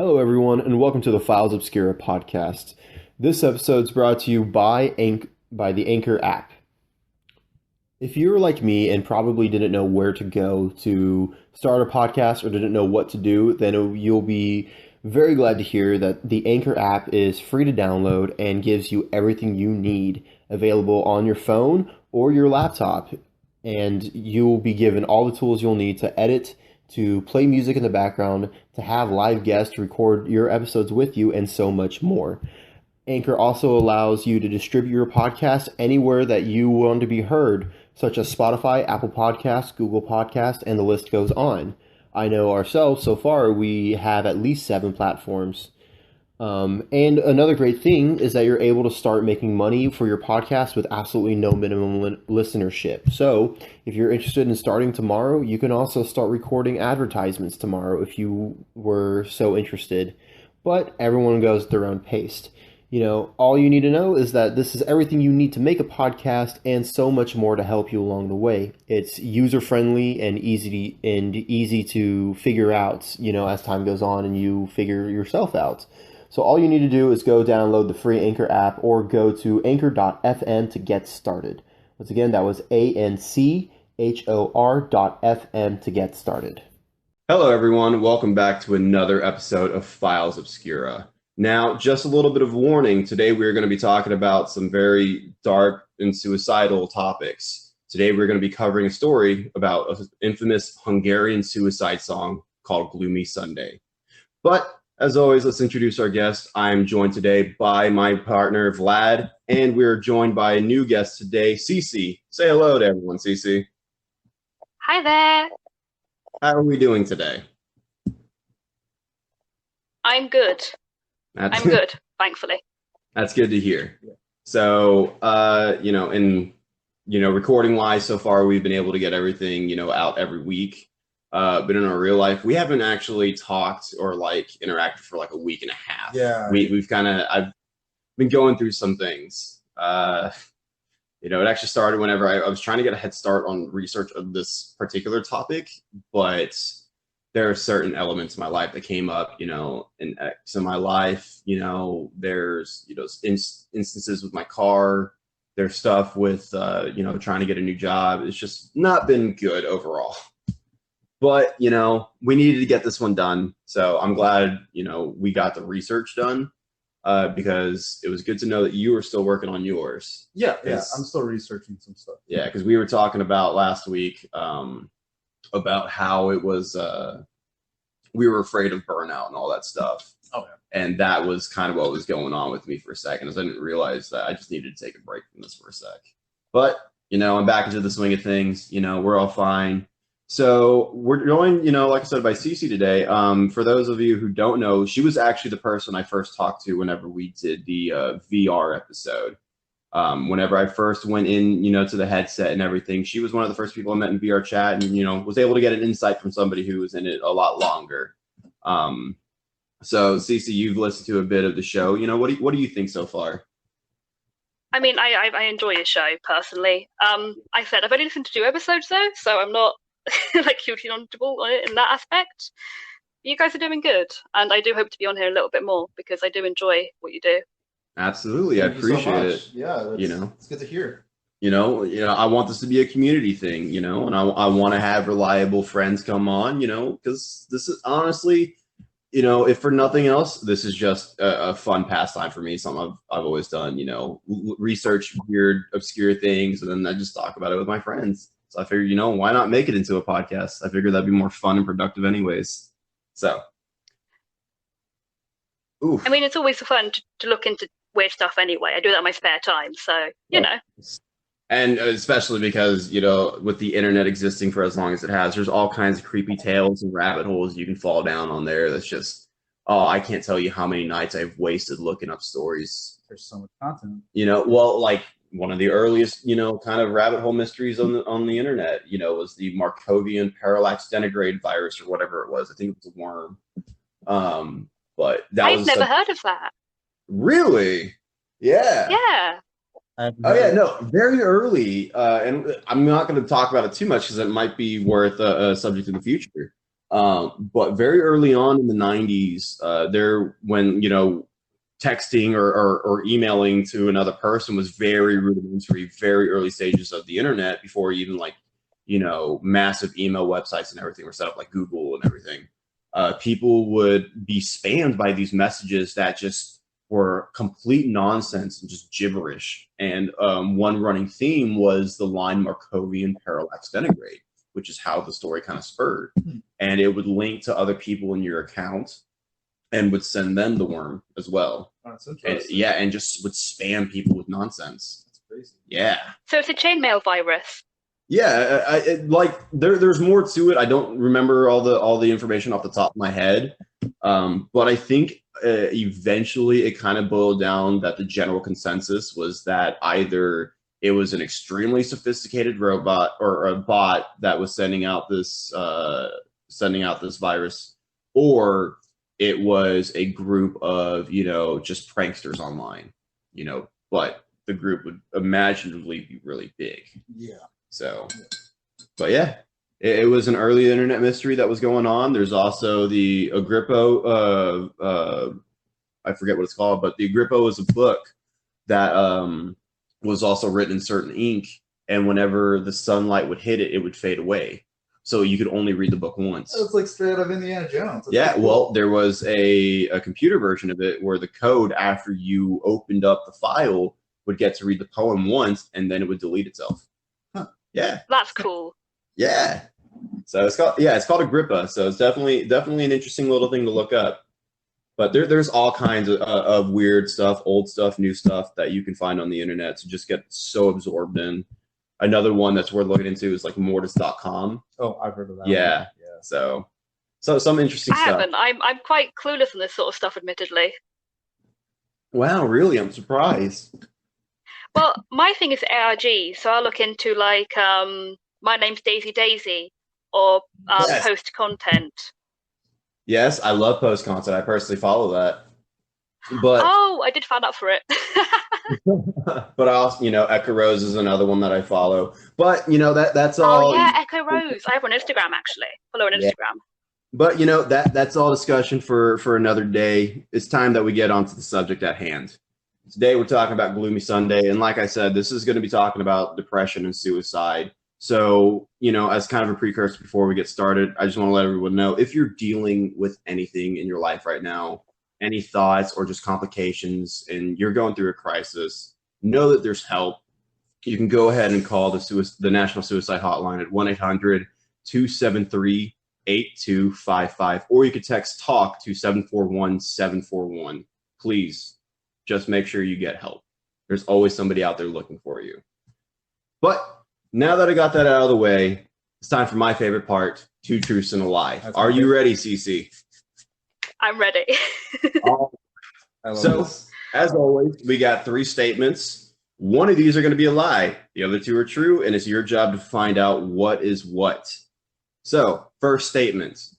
Hello, everyone, and welcome to the Files Obscura podcast. This episode is brought to you by the Anchor app. If you're like me and probably didn't know where to go to start a podcast or didn't know what to do, then you'll be very glad to hear that the Anchor app is free to download and gives you everything you need available on your phone or your laptop. And you'll be given all the tools you'll need to edit, to play music in the background, to have live guests record your episodes with you, and so much more. Anchor also allows you to distribute your podcast anywhere that you want to be heard, such as Spotify, Apple Podcasts, Google Podcasts, and the list goes on. I know ourselves, so far, we have at least 7 platforms. And another great thing is that you're able to start making money for your podcast with absolutely no minimum listenership. So if you're interested in starting tomorrow, you can also start recording advertisements tomorrow if you were so interested. But everyone goes at their own pace. All you need to know is that this is everything you need to make a podcast and so much more to help you along the way. It's user-friendly and easy to figure out, as time goes on and you figure yourself out. So all you need to do is go download the free Anchor app or go to anchor.fm to get started. Once again, that was anchor.fm to get started. Hello, everyone. Welcome back to another episode of Files Obscura. Now, just a little bit of warning. Today, we're going to be talking about some very dark and suicidal topics. Today, we're going to be covering a story about an infamous Hungarian suicide song called Gloomy Sunday. But as always, let's introduce our guest. I'm joined today by my partner, Vlad, and we're joined by a new guest today, Cece. Say hello to everyone, Cece. Hi there. How are we doing today? I'm good. I'm good, thankfully. That's good to hear. So, recording-wise, so far, we've been able to get everything, out every week. But in our real life, we haven't actually talked or interacted for a week and a half. Yeah. I've been going through some things. It actually started whenever I was trying to get a head start on research of this particular topic, but there are certain elements in my life that came up, in X in my life, there's, instances with my car, there's stuff with, trying to get a new job. It's just not been good overall. But, we needed to get this one done. So I'm glad, we got the research done because it was good to know that you were still working on yours. Yeah, I'm still researching some stuff. Yeah, because we were talking about last week about how it was, we were afraid of burnout and all that stuff. Oh, yeah. And that was kind of what was going on with me for a second, is I didn't realize that I just needed to take a break from this for a sec. But, I'm back into the swing of things. We're all fine. So we're joined, like I said, by Cece today. For those of you who don't know, she was actually the person I first talked to whenever we did the VR episode. Whenever I first went in, to the headset and everything, she was one of the first people I met in VR chat and, was able to get an insight from somebody who was in it a lot longer. So Cece, you've listened to a bit of the show. What do you think so far? I mean, I enjoy the show personally. I said I've only listened to 2 episodes though, so I'm not hugely knowledgeable on it in that aspect. You guys are doing good, and I do hope to be on here a little bit more because I do enjoy what you do. Absolutely, I appreciate it. Yeah, it's good to hear. I want this to be a community thing, and I want to have reliable friends come on, because this is honestly, if for nothing else, this is just a fun pastime for me. Something I've always done, research weird, obscure things, and then I just talk about it with my friends. So I figured, why not make it into a podcast? I figured that'd be more fun and productive anyways. So. Oof. I mean, it's always fun to look into weird stuff anyway. I do that in my spare time, so, know. And especially because, with the internet existing for as long as it has, there's all kinds of creepy tales and rabbit holes you can fall down on there. That's just, I can't tell you how many nights I've wasted looking up stories. There's so much content. One of the earliest, kind of rabbit hole mysteries on the internet, was the Markovian parallax denigrade virus or whatever it was. I think it was a worm. But I've never heard of that. Really? Yeah. Yeah. Oh yeah, no, very early, and I'm not going to talk about it too much because it might be worth a subject in the future. But very early on in the 90s, when texting or emailing to another person was very rudimentary, very early stages of the internet, before even massive email websites and everything were set up, like Google and everything. People would be spammed by these messages that just were complete nonsense and just gibberish. And one running theme was the line Markovian parallax denigrate, which is how the story kind of spurred. And it would link to other people in your account and would send them the worm as well. Oh, that's interesting. And just would spam people with nonsense. That's crazy. Yeah. So it's a chainmail virus. Yeah, there's more to it. I don't remember all the information off the top of my head, but I think eventually it kind of boiled down that the general consensus was that either it was an extremely sophisticated robot or a bot that was sending out this virus, or it was a group of just pranksters online, but the group would imaginably be really big. Yeah. So, but yeah, it was an early internet mystery that was going on. There's also the Agrippo, I forget what it's called, but the Agrippo is a book that was also written in certain ink, and whenever the sunlight would hit it, it would fade away. So you could only read the book once. It's like straight out of Indiana Jones. Yeah, well, there was a computer version of it where the code, after you opened up the file, would get to read the poem once, and then it would delete itself. Yeah, that's cool. Yeah, so it's called Agrippa. So it's definitely an interesting little thing to look up. But there's all kinds of weird stuff, old stuff, new stuff that you can find on the internet to just get so absorbed in. Another one that's worth looking into is like Mortis.com. Oh, I've heard of that. Yeah, one. Yeah. So some interesting stuff. I haven't. I'm quite clueless on this sort of stuff, admittedly. Wow, really? I'm surprised. Well, my thing is ARG, so I'll look into like My Name's Daisy or Yes. post content. Yes, I love post content. I personally follow that. But Oh, I did find out for it. but I also, Echo Rose is another one that I follow. But that's all. Oh yeah, Echo Rose. I have her on Instagram actually. Follow her on Yeah. Instagram. But that's all discussion for another day. It's time that we get onto the subject at hand. Today we're talking about Gloomy Sunday, and like I said, this is going to be talking about depression and suicide. So, as kind of a precursor before we get started, I just want to let everyone know, if you're dealing with anything in your life right now, any thoughts or just complications, and you're going through a crisis, know that there's help. You can go ahead and call the National Suicide Hotline at 1-800-273-8255, or you could text TALK to 741-741. Please, just make sure you get help. There's always somebody out there looking for you. But now that I got that out of the way, it's time for my favorite part, Two Truths and a Lie. Are you ready, Cece? I'm ready. I love So, this. as always, we got 3 statements. One of these are going to be a lie. The other 2 are true, and it's your job to find out what is what. So, first statement.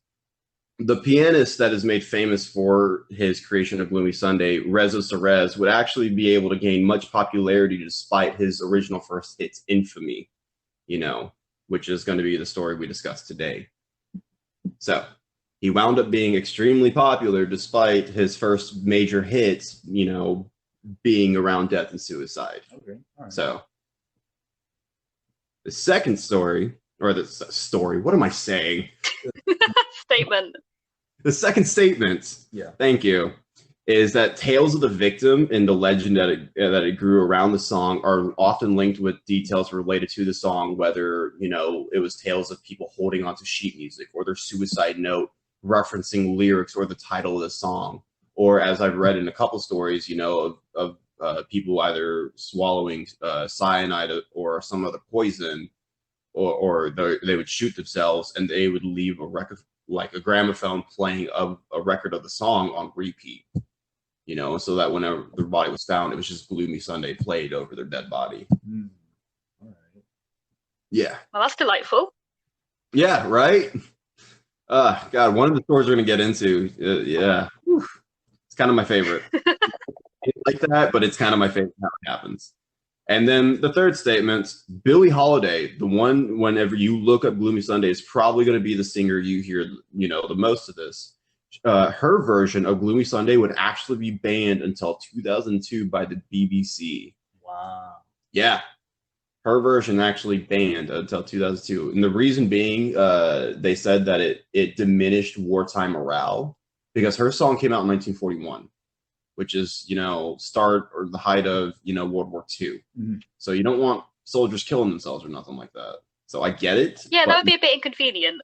The pianist that is made famous for his creation of Gloomy Sunday, Reza Serez, would actually be able to gain much popularity despite his original first hit's infamy, which is going to be the story we discuss today. So, he wound up being extremely popular despite his first major hits, being around death and suicide. Okay. All right. So, the second story, what am I saying? Statement. The second statement, Yeah. thank you, is that tales of the victim and the legend that it grew around the song are often linked with details related to the song, whether, it was tales of people holding onto sheet music or their suicide note referencing lyrics or the title of the song. Or as I've read in a couple stories, of people either swallowing cyanide or some other poison, or they would shoot themselves and they would leave a record, like a gramophone playing of a record of the song on repeat, so that whenever their body was found, it was just Gloomy Sunday played over their dead body. Mm. All right. Yeah. Well, that's delightful. Yeah, right? God, one of the stories we're going to get into, yeah. Whew. It's kind of my favorite. I like that, but it's kind of my favorite how it happens. And then the third statement, Billie Holiday, the one whenever you look up Gloomy Sunday is probably going to be the singer you hear, the most of this. Her version of Gloomy Sunday would actually be banned until 2002 by the BBC. Wow. Yeah. Her version actually banned until 2002. And the reason being, they said that it diminished wartime morale because her song came out in 1941, which is, start or the height of, World War II. Mm-hmm. So you don't want soldiers killing themselves or nothing like that. So I get it. Yeah, that would be a bit inconvenient.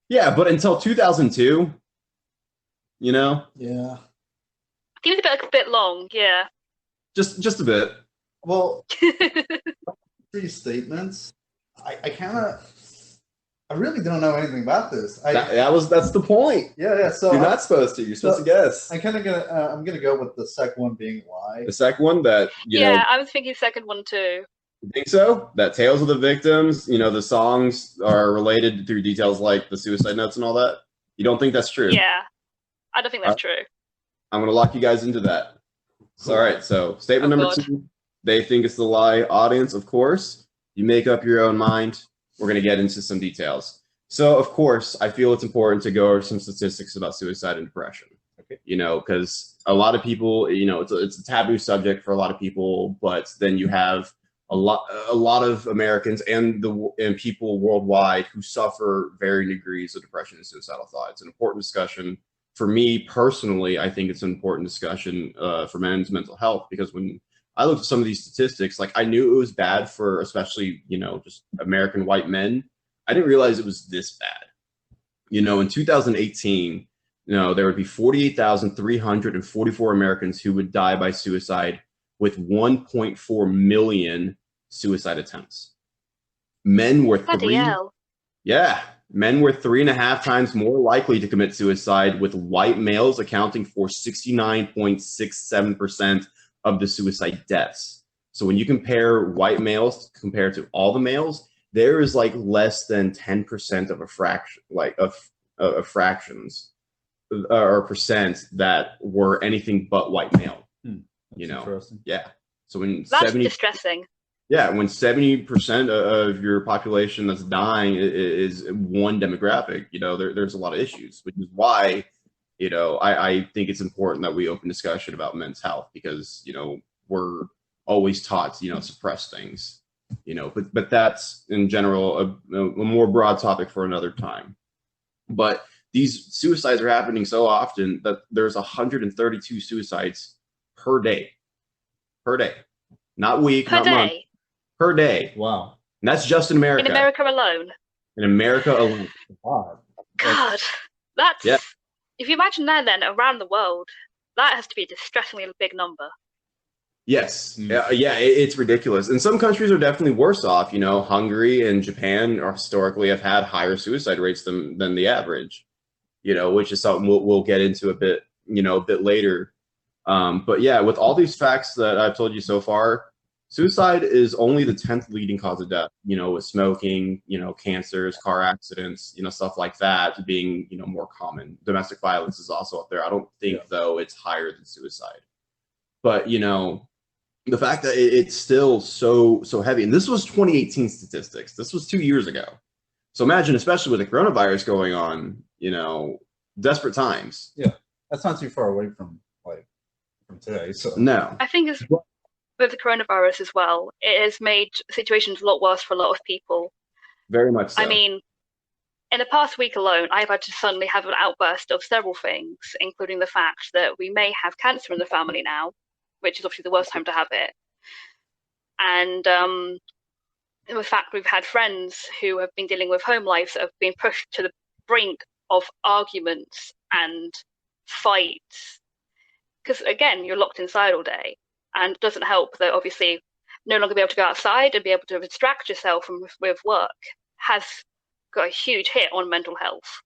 Yeah, but until 2002, Yeah. Seems a bit long, yeah. just a bit. Well, these statements, I really don't know anything about this. That's the point. Yeah. So You're not supposed to. You're supposed to guess. I'm gonna go with the second one being why. The second one that I was thinking second one too. You think so? That Tales of the Victims, the songs are related through details like the suicide notes and all that. You don't think that's true? Yeah, I don't think that's true. I'm gonna lock you guys into that. So, all right. So statement number 2. They think it's the lie. Audience, of course. You make up your own mind. We're going to get into some details. So, of course, I feel it's important to go over some statistics about suicide and depression. Okay. Because a lot of people, it's a taboo subject for a lot of people, but then you have a lot of Americans and people worldwide who suffer varying degrees of depression and suicidal thought. It's an important discussion. For me personally, I think it's an important discussion for men's mental health because when I looked at some of these statistics, like I knew it was bad for especially, just American white men. I didn't realize it was this bad. In 2018, there would be 48,344 Americans who would die by suicide with 1.4 million suicide attempts. Men were Men were 3.5 times more likely to commit suicide, with white males accounting for 69.67% of the suicide deaths. So when you compare white males compared to all the males, there is like less than 10% of a fraction, of fractions or percent that were anything but white male. Interesting. Yeah. So when that's distressing. Yeah, when 70% of your population that's dying is one demographic, there's a lot of issues, which is why, I think it's important that we open discussion about men's health because, we're always taught to, suppress things, but that's in general a more broad topic for another time. But these suicides are happening so often that there's 132 suicides per day, not week, not month. Per day. Wow. And that's just in America. In America alone. In America alone. Wow. God. That's if you imagine that then around the world, that has to be a distressingly big number. Yes. It's ridiculous. And some countries are definitely worse off. Hungary and Japan historically have had higher suicide rates than the average, which is something we'll get into a bit later. But yeah, with all these facts that I've told you so far, suicide is only the 10th leading cause of death, with smoking, cancers, car accidents, stuff like that being, more common. Domestic violence is also up there. I don't think, though, it's higher than suicide. But, the fact that it's still so heavy, and this was 2018 statistics. This was 2 years ago. So imagine, especially with the coronavirus going on, desperate times. Yeah, that's not too far away from today. So no, I think it's with the coronavirus as well, it has made situations a lot worse for a lot of people. Very much so. I mean, in the past week alone, I've had to suddenly have an outburst of several things, including the fact that we may have cancer in the family now, which is obviously the worst time to have it. And the fact we've had friends who have been dealing with home lives that have been pushed to the brink of arguments and fights. Because again, you're locked inside all day. And it doesn't help that obviously no longer be able to go outside and be able to distract yourself from with work has got a huge hit on mental health.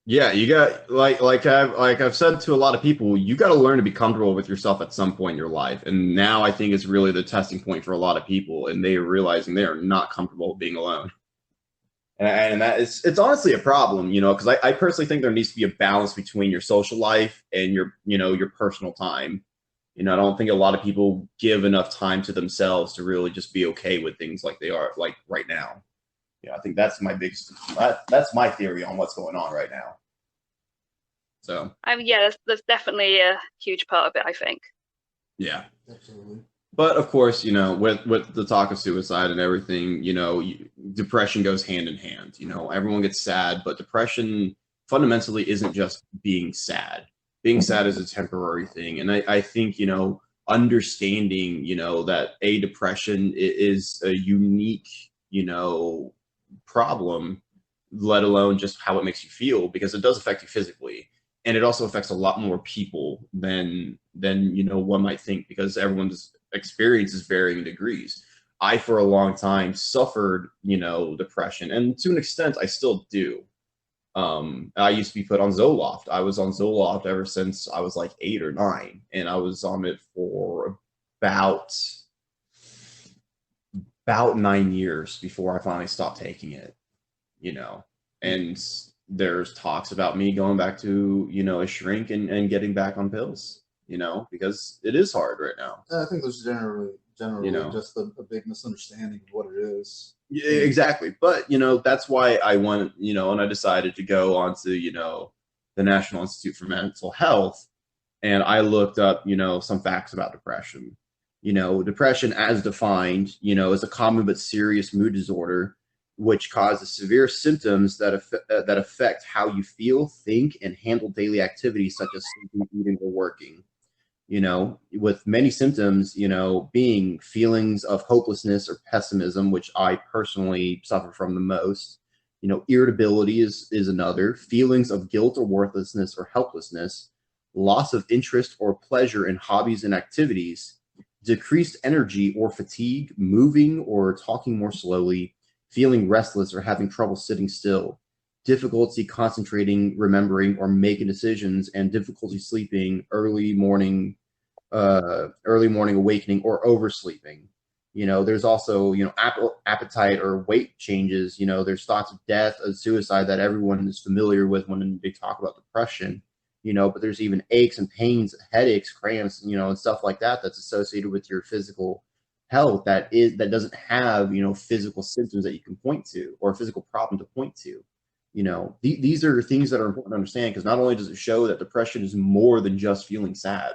Yeah, you got like I've said to a lot of people, you got to learn to be comfortable with yourself at some point in your life. And now I think it's really the testing point for a lot of people, and they are realizing they are not comfortable being alone. And that it's honestly a problem, because I personally think there needs to be a balance between your social life and your personal time. You know, I don't think a lot of people give enough time to themselves to really just be okay with things like they are, like right now. Yeah, I think that's my biggest. That's my theory on what's going on right now. So, I mean, yeah, there's definitely a huge part of it, I think. yeah. Absolutely. But of course, you know, with the talk of suicide and everything, you know, depression goes hand in hand. You know, everyone gets sad, but depression fundamentally isn't just being sad. Being sad is a temporary thing, and I think, you know, understanding, you know, that a depression is a unique, you know, problem, let alone just how it makes you feel, because it does affect you physically, and it also affects a lot more people than you know one might think, because everyone's experience is varying degrees. I, for a long time, suffered, you know, depression, and to an extent, I still do. I used to be put on Zoloft. I was on Zoloft ever since I was like 8 or 9, and I was on it for about 9 years before I finally stopped taking it. You know, and there's talks about me going back to, you know, a shrink and getting back on pills. You know, because it is hard right now. I think there's generally You know. just a big misunderstanding of what it is. Yeah, exactly. But, you know, that's why I went, you know, and I decided to go onto, you know, the National Institute for Mental Health, and I looked up, you know, some facts about depression. You know, depression as defined, you know, is a common but serious mood disorder which causes severe symptoms that affect how you feel, think, and handle daily activities such as sleeping, eating, or working. You know, with many symptoms, you know, being feelings of hopelessness or pessimism, which I personally suffer from the most. You know, irritability is another, feelings of guilt or worthlessness or helplessness, loss of interest or pleasure in hobbies and activities, decreased energy or fatigue, moving or talking more slowly, feeling restless or having trouble sitting still, difficulty concentrating, remembering, or making decisions, and difficulty sleeping, early morning awakening, or oversleeping. You know, there's also, you know, appetite or weight changes. You know, there's thoughts of death, of suicide that everyone is familiar with when they talk about depression. You know, but there's even aches and pains, headaches, cramps, you know, and stuff like that that's associated with your physical health that doesn't have, you know, physical symptoms that you can point to, or a physical problem to point to. You know, these are things that are important to understand, because not only does it show that depression is more than just feeling sad.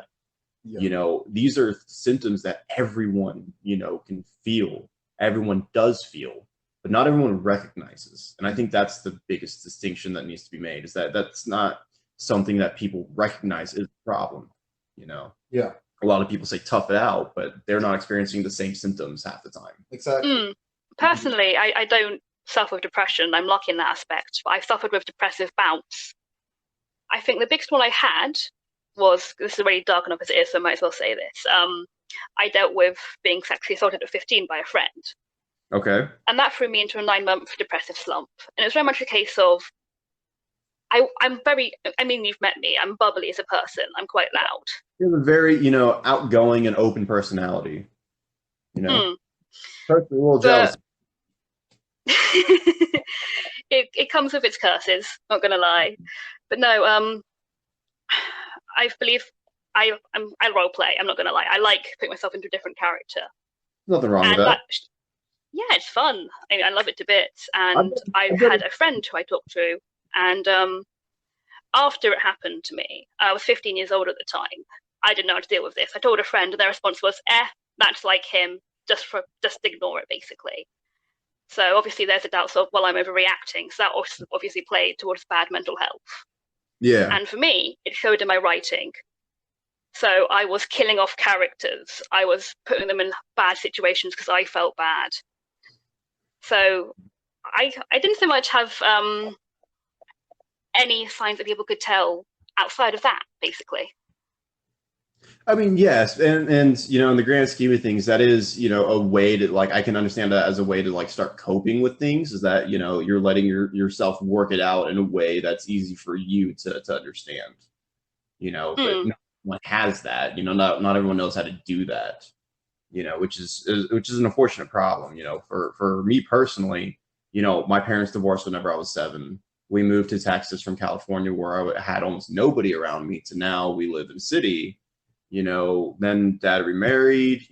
Yeah. You know, these are symptoms that everyone, you know, can feel. Everyone does feel, but not everyone recognizes. And I think that's the biggest distinction that needs to be made, is that that's not something that people recognize is a problem. You know, Yeah. a lot of people say tough it out, but they're not experiencing the same symptoms half the time. Exactly. Personally, I don't suffer with depression. I'm lucky in that aspect, but I've suffered with depressive bouts. I think the biggest one I had was, this is already dark enough as it is, so I might as well say this. I dealt with being sexually assaulted at 15 by a friend. Okay. And that threw me into a 9-month depressive slump. And it was very much a case of, I'm very, I mean, you've met me, I'm bubbly as a person, I'm quite loud. You have a very, you know, outgoing and open personality. You know, personally a little jealous. It comes with its curses, not gonna lie. But no, I believe I role play. I'm not gonna lie. I like putting myself into a different character. Nothing wrong with that. Yeah, it's fun. I mean, I love it to bits. And I've had a friend who I talked to, and after it happened to me, I was 15 years old at the time. I didn't know how to deal with this. I told a friend, and their response was, that's like him. Just ignore it, basically. So obviously there's a doubt of, well, I'm overreacting. So that obviously played towards bad mental health. Yeah. And for me, it showed in my writing. So I was killing off characters. I was putting them in bad situations because I felt bad. So I didn't so much have any signs that people could tell outside of that, basically. I mean, yes, and you know, in the grand scheme of things, that is, you know, a way to, like, I can understand that as a way to, like, start coping with things, is that, you know, you're letting yourself work it out in a way that's easy for you to understand, you know. But not everyone has that, you know, not everyone knows how to do that, you know, which is an unfortunate problem, you know. For me personally, you know, my parents divorced whenever I was 7. We moved to Texas from California, where I had almost nobody around me, to now we live in a city. Then dad remarried,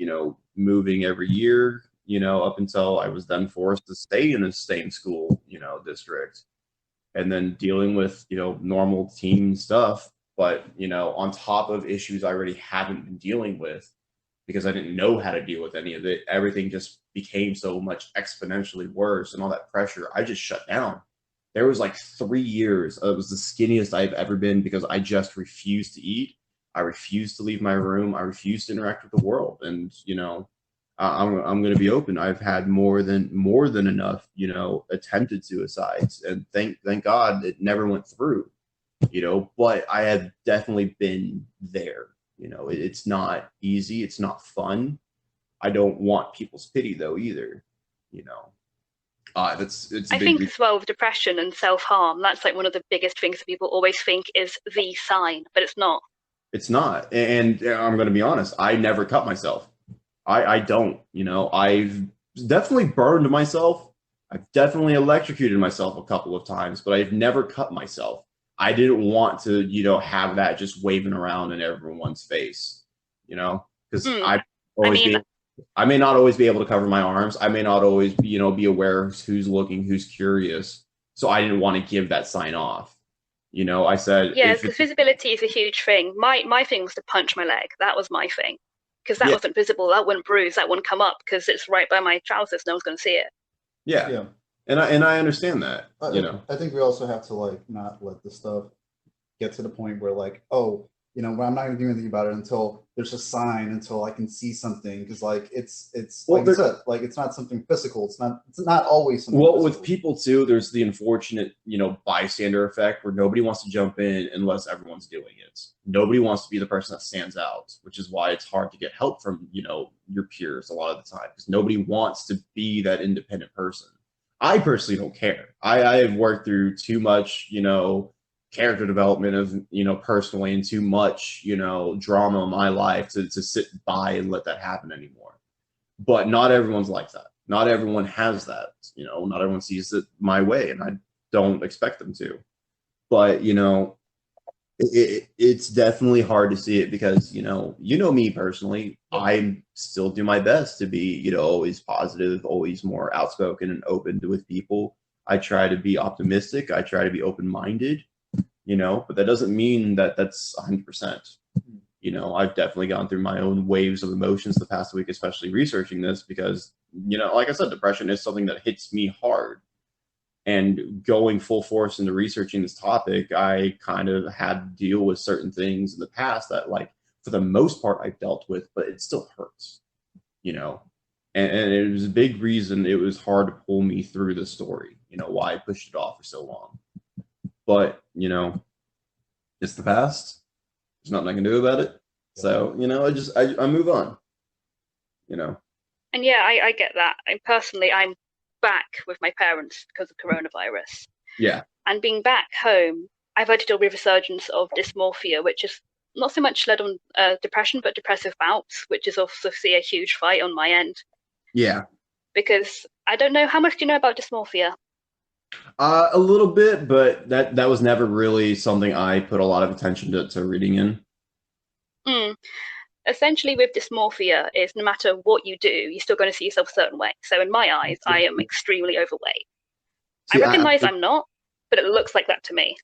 moving every year, up until I was then forced to stay in the same school, district, and then dealing with, normal teen stuff. But, on top of issues I already haven't been dealing with because I didn't know how to deal with any of it, everything just became so much exponentially worse, and all that pressure, I just shut down. There was like 3 years. It was the skinniest I've ever been because I just refused to eat. I refused to leave my room. I refused to interact with the world. And, I'm going to be open. I've had more than enough, attempted suicides, and thank God it never went through, but I have definitely been there. It's not easy. It's not fun. I don't want people's pity though either, it's a I think as well with depression and self-harm, that's like one of the biggest things that people always think is the sign, but it's not. It's not. And I'm going to be honest, I never cut myself. I don't, I've definitely burned myself. I've definitely electrocuted myself a couple of times, but I've never cut myself. I didn't want to, have that just waving around in everyone's face, because I may not always be able to cover my arms. I may not always, be aware of who's looking, who's curious. So I didn't want to give that sign off. I said, yeah, because visibility is a huge thing. My thing was to punch my leg. That was my thing, because that wasn't visible. That wouldn't bruise. That wouldn't come up because it's right by my trousers. No one's going to see it. Yeah. And I understand that. I think we also have to not let this stuff get to the point where well, I'm not going to do anything about it until there's a sign, until I can see something, because it's well, like you said, it's not something physical. It's not always something physical. With people too, there's the unfortunate bystander effect where nobody wants to jump in unless everyone's doing it. Nobody wants to be the person that stands out, which is why it's hard to get help from your peers a lot of the time, because nobody wants to be that independent person. I personally don't care. I have worked through too much character development of personally, and too much drama in my life to sit by and let that happen anymore. But not everyone's like that. Not everyone has that. Not everyone sees it my way, and I don't expect them to. But it's definitely hard to see it because me personally, I still do my best to be always positive, always more outspoken and open with people. I try to be optimistic. I try to be open-minded. But that doesn't mean that that's 100%. I've definitely gone through my own waves of emotions the past week, especially researching this, because, like I said, depression is something that hits me hard. And going full force into researching this topic, I kind of had to deal with certain things in the past that, for the most part, I've dealt with, but it still hurts, and it was a big reason it was hard to pull me through the story, why I pushed it off for so long. But, it's the past. There's nothing I can do about it. So, I move on, And yeah, I get that. I'm back with my parents because of coronavirus. Yeah. And being back home, I've had to deal with resurgence of dysmorphia, which is not so much led on depression, but depressive bouts, which is also a huge fight on my end. Yeah. Because I don't know, how much do you know about dysmorphia? A little bit, but that was never really something I put a lot of attention to reading in. Essentially, with dysmorphia, is no matter what you do, you're still going to see yourself a certain way. So in my eyes, I am extremely overweight. I recognize I'm not, but it looks like that to me.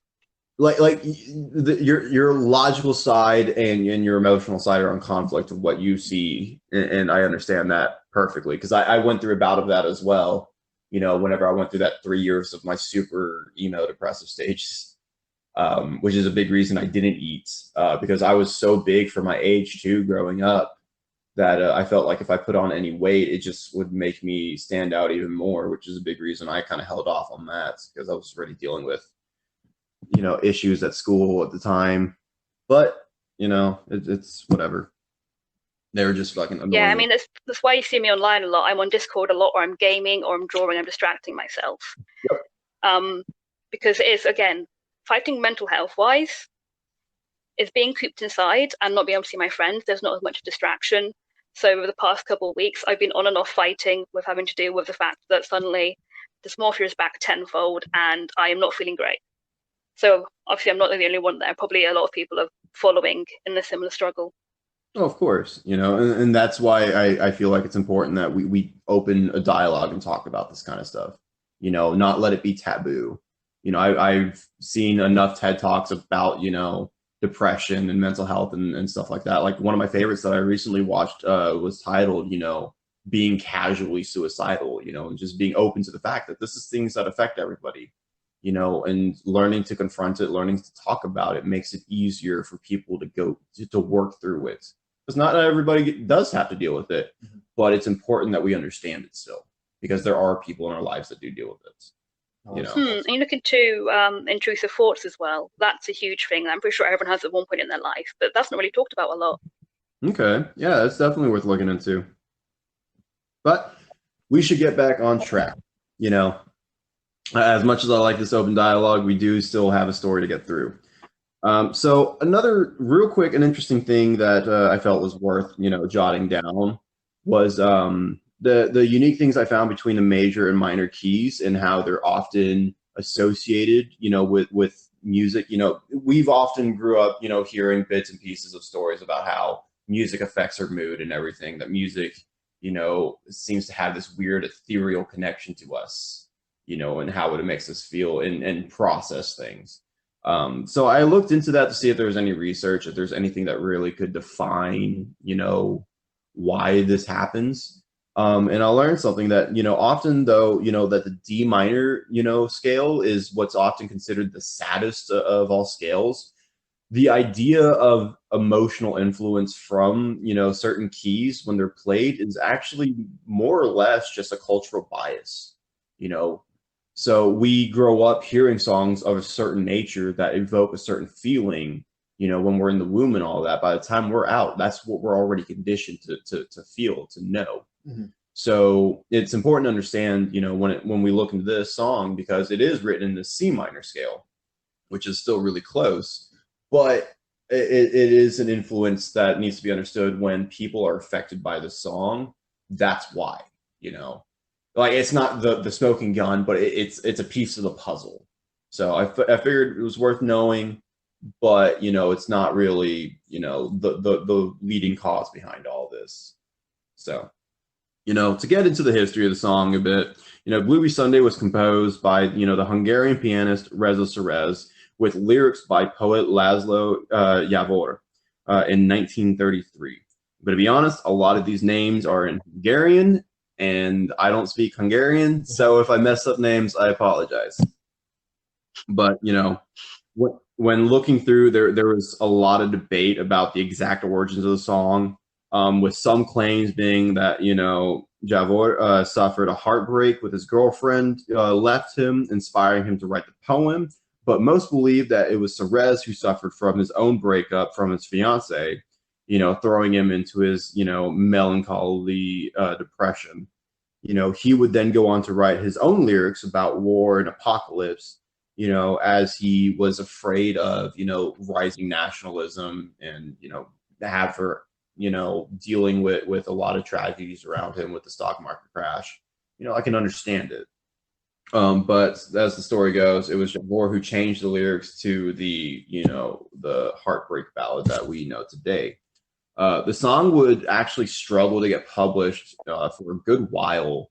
Your logical side and your emotional side are in conflict of what you see, and I understand that perfectly, because I went through a bout of that as well. Whenever I went through that 3 years of my super emo depressive stages, which is a big reason I didn't eat, because I was so big for my age too growing up that I felt like if I put on any weight, it just would make me stand out even more, which is a big reason I kind of held off on that, because I was already dealing with, issues at school at the time. But, it's whatever. They were just fucking annoying. Yeah, I mean, that's why you see me online a lot. I'm on Discord a lot, or I'm gaming, or I'm drawing, I'm distracting myself. Yep. Because it is, again, fighting mental health-wise, is being cooped inside and not being able to see my friends. There's not as much distraction. So over the past couple of weeks, I've been on and off fighting with having to deal with the fact that suddenly dysmorphia is back tenfold and I am not feeling great. So obviously I'm not the only one there. Probably a lot of people are following in a similar struggle. Oh, of course, and that's why I feel like it's important that we open a dialogue and talk about this kind of stuff, not let it be taboo. I've seen enough TED Talks about, depression and mental health and stuff like that. Like one of my favorites that I recently watched was titled, being casually suicidal, and just being open to the fact that this is things that affect everybody, and learning to confront it, learning to talk about it makes it easier for people to go to work through it. Because not everybody does have to deal with it, but it's important that we understand it still, because there are people in our lives that do deal with it. And you look into intrusive thoughts as well. That's a huge thing. I'm pretty sure everyone has at one point in their life, but that's not really talked about a lot. Okay, yeah, that's definitely worth looking into. But we should get back on track. As much as I like this open dialogue, we do still have a story to get through. So another real quick and interesting thing that I felt was worth, jotting down was the unique things I found between the major and minor keys and how they're often associated, with music. We've often grew up, hearing bits and pieces of stories about how music affects our mood and everything, that music, seems to have this weird ethereal connection to us, and how it makes us feel and process things. So I looked into that to see if there was any research, if there's anything that really could define, why this happens. And I learned something that, often though, that the D minor, scale is what's often considered the saddest of all scales. The idea of emotional influence from, certain keys when they're played is actually more or less just a cultural bias, So we grow up hearing songs of a certain nature that evoke a certain feeling, when we're in the womb and all that. By the time we're out, that's what we're already conditioned to feel, to know. Mm-hmm. So it's important to understand, when we look into this song, because it is written in the C minor scale, which is still really close, but it is an influence that needs to be understood when people are affected by the song. That's why, like it's not the smoking gun, but it's a piece of the puzzle. So I figured it was worth knowing, but it's not really the leading cause behind all this. So to get into the history of the song a bit, Gloomy Sunday was composed by the Hungarian pianist Reza Serez with lyrics by poet Laszlo Javor in 1933. But to be honest, a lot of these names are in Hungarian, and I don't speak Hungarian, so if I mess up names, I apologize. But when looking through, there was a lot of debate about the exact origins of the song, with some claims being that Javor suffered a heartbreak with his girlfriend, left him, inspiring him to write the poem. But most believe that it was Serez who suffered from his own breakup from his fiancée, throwing him into his, melancholy depression. He would then go on to write his own lyrics about war and apocalypse, as he was afraid of, rising nationalism and, dealing with a lot of tragedies around him with the stock market crash. I can understand it. But as the story goes, it was Javor who changed the lyrics to the heartbreak ballad that we know today. The song would actually struggle to get published for a good while,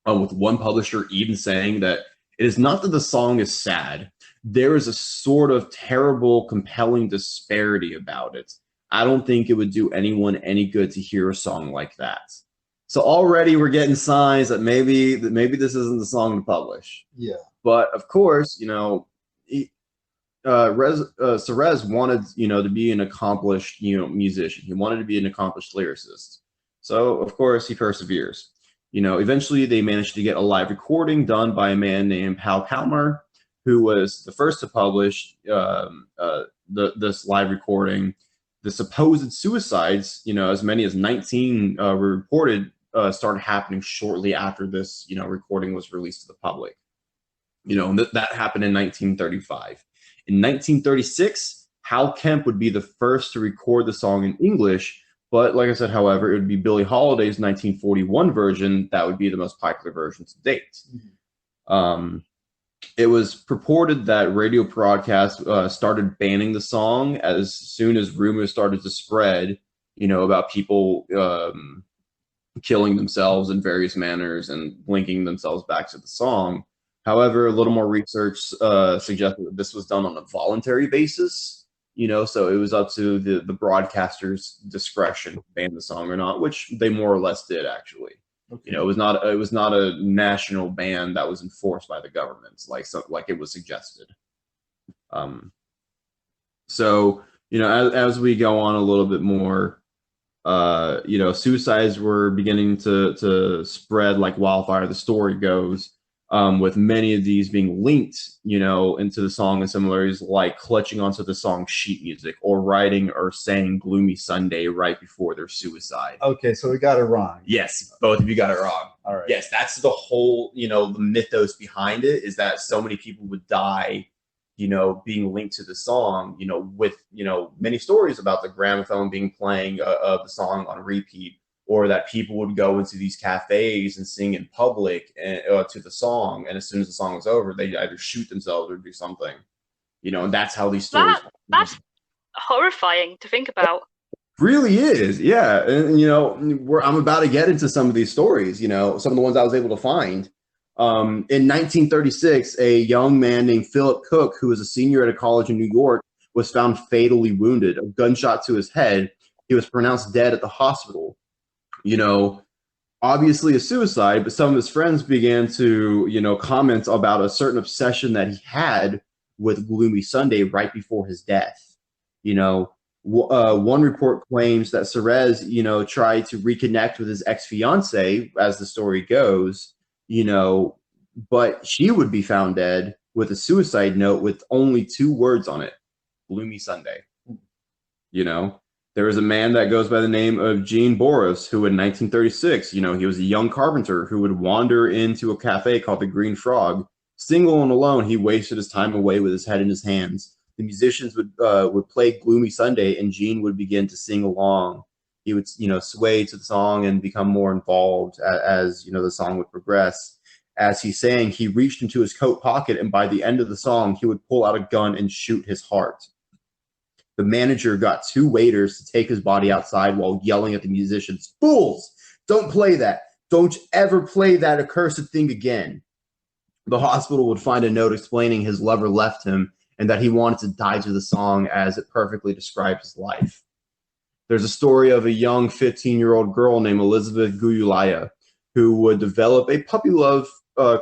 with one publisher even saying that it is not that the song is sad. There is a sort of terrible, compelling disparity about it. I don't think it would do anyone any good to hear a song like that. So already we're getting signs that maybe this isn't the song to publish. Yeah. But of course, Serez wanted, to be an accomplished, musician. He wanted to be an accomplished lyricist. So of course he perseveres. Eventually they managed to get a live recording done by a man named Paul Kalmar, who was the first to publish this live recording. The supposed suicides, as many as 19 were reported, started happening shortly after this, recording was released to the public. And that happened in 1935. In 1936, Hal Kemp would be the first to record the song in English. But like I said, however, it would be Billie Holiday's 1941 version that would be the most popular version to date. Mm-hmm. It was purported that radio broadcasts started banning the song as soon as rumors started to spread about people killing themselves in various manners and linking themselves back to the song. However, a little more research suggested that this was done on a voluntary basis, so it was up to the broadcaster's discretion to ban the song or not, which they more or less did actually. Okay. It was not a national ban that was enforced by the government, like it was suggested. So as we go on a little bit more, suicides were beginning to spread like wildfire. The story goes, with many of these being linked, into the song in similarities, like clutching onto the song's sheet music or writing or saying "Gloomy Sunday" right before their suicide. Okay, so we got it wrong. Yes, both of you got it wrong. All right. Yes, that's the whole, the mythos behind it, is that so many people would die, being linked to the song, with, many stories about the gramophone being playing of the song on repeat, or that people would go into these cafes and sing in public to the song. And as soon as the song was over, they'd either shoot themselves or do something, and that's how these stories. That's horrifying to think about. Really is, yeah. And I'm about to get into some of these stories, some of the ones I was able to find. In 1936, a young man named Philip Cook, who was a senior at a college in New York, was found fatally wounded, a gunshot to his head. He was pronounced dead at the hospital. Obviously a suicide, but some of his friends began to, comment about a certain obsession that he had with Gloomy Sunday right before his death. One report claims that Serez, tried to reconnect with his ex-fiance, as the story goes, but she would be found dead with a suicide note with only 2 words on it: Gloomy Sunday. There was a man that goes by the name of Gene Boris, who in 1936, he was a young carpenter who would wander into a cafe called the Green Frog. Single and alone, he wasted his time away with his head in his hands. The musicians would play Gloomy Sunday, and Gene would begin to sing along. He would, sway to the song and become more involved as the song would progress. As he sang, he reached into his coat pocket, and by the end of the song, he would pull out a gun and shoot his heart. The manager got 2 waiters to take his body outside while yelling at the musicians, "Fools! Don't play that! Don't ever play that accursed thing again." The hospital would find a note explaining his lover left him and that he wanted to die to the song, as it perfectly described his life. There's a story of a young 15-year-old girl named Elizabeth Guyulaya who would develop a puppy love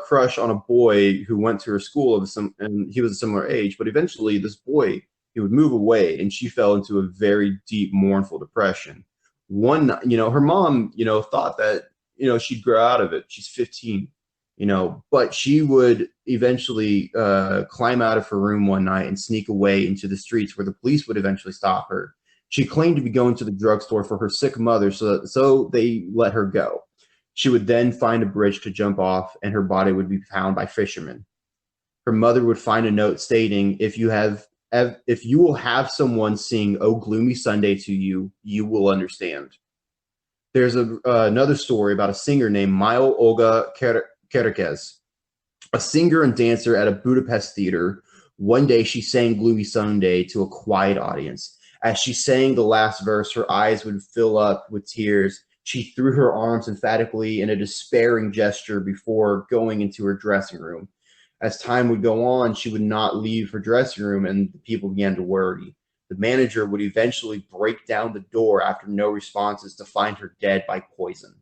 crush on a boy who went to her school, and he was a similar age, but eventually this boy, he would move away, and she fell into a very deep, mournful depression. One, her mom, thought that, she'd grow out of it. She's 15, but she would eventually climb out of her room one night and sneak away into the streets, where the police would eventually stop her. She claimed to be going to the drugstore for her sick mother, so they let her go. She would then find a bridge to jump off, and her body would be found by fishermen. Her mother would find a note stating, if you will have someone sing "Oh Gloomy Sunday" to you, you will understand. There's another story about a singer named Mile Olga Kerekes, a singer and dancer at a Budapest theater. One day she sang "Gloomy Sunday" to a quiet audience. As she sang the last verse, her eyes would fill up with tears. She threw her arms emphatically in a despairing gesture before going into her dressing room. As time would go on, she would not leave her dressing room, and the people began to worry. The manager would eventually break down the door after no responses to find her dead by poison.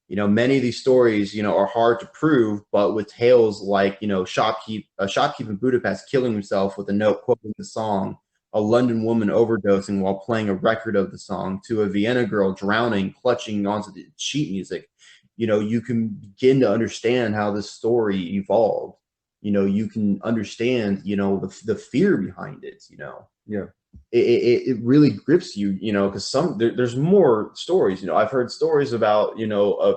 Many of these stories, are hard to prove, but with tales like, a shopkeep in Budapest killing himself with a note quoting the song, a London woman overdosing while playing a record of the song, to a Vienna girl drowning, clutching onto the sheet music, you can begin to understand how this story evolved. You can understand, the fear behind it, Yeah. It really grips you, because there's more stories. I've heard stories about, a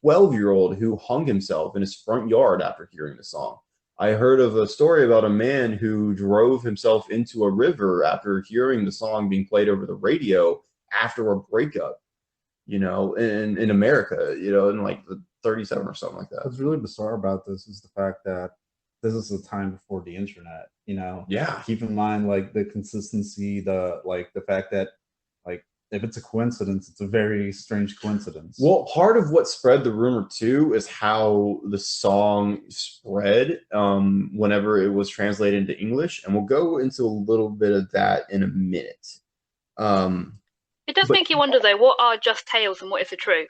12-year-old who hung himself in his front yard after hearing the song. I heard of a story about a man who drove himself into a river after hearing the song being played over the radio after a breakup, in America, in like the 37 or something like that. What's really bizarre about this is the fact that this is the time before the internet, Yeah. Keep in mind, like, the consistency, the fact that, like, if it's a coincidence, it's a very strange coincidence. Well, part of what spread the rumor too is how the song spread whenever it was translated into English, and we'll go into a little bit of that in a minute. It does make you wonder, though, what are just tales and what is the truth?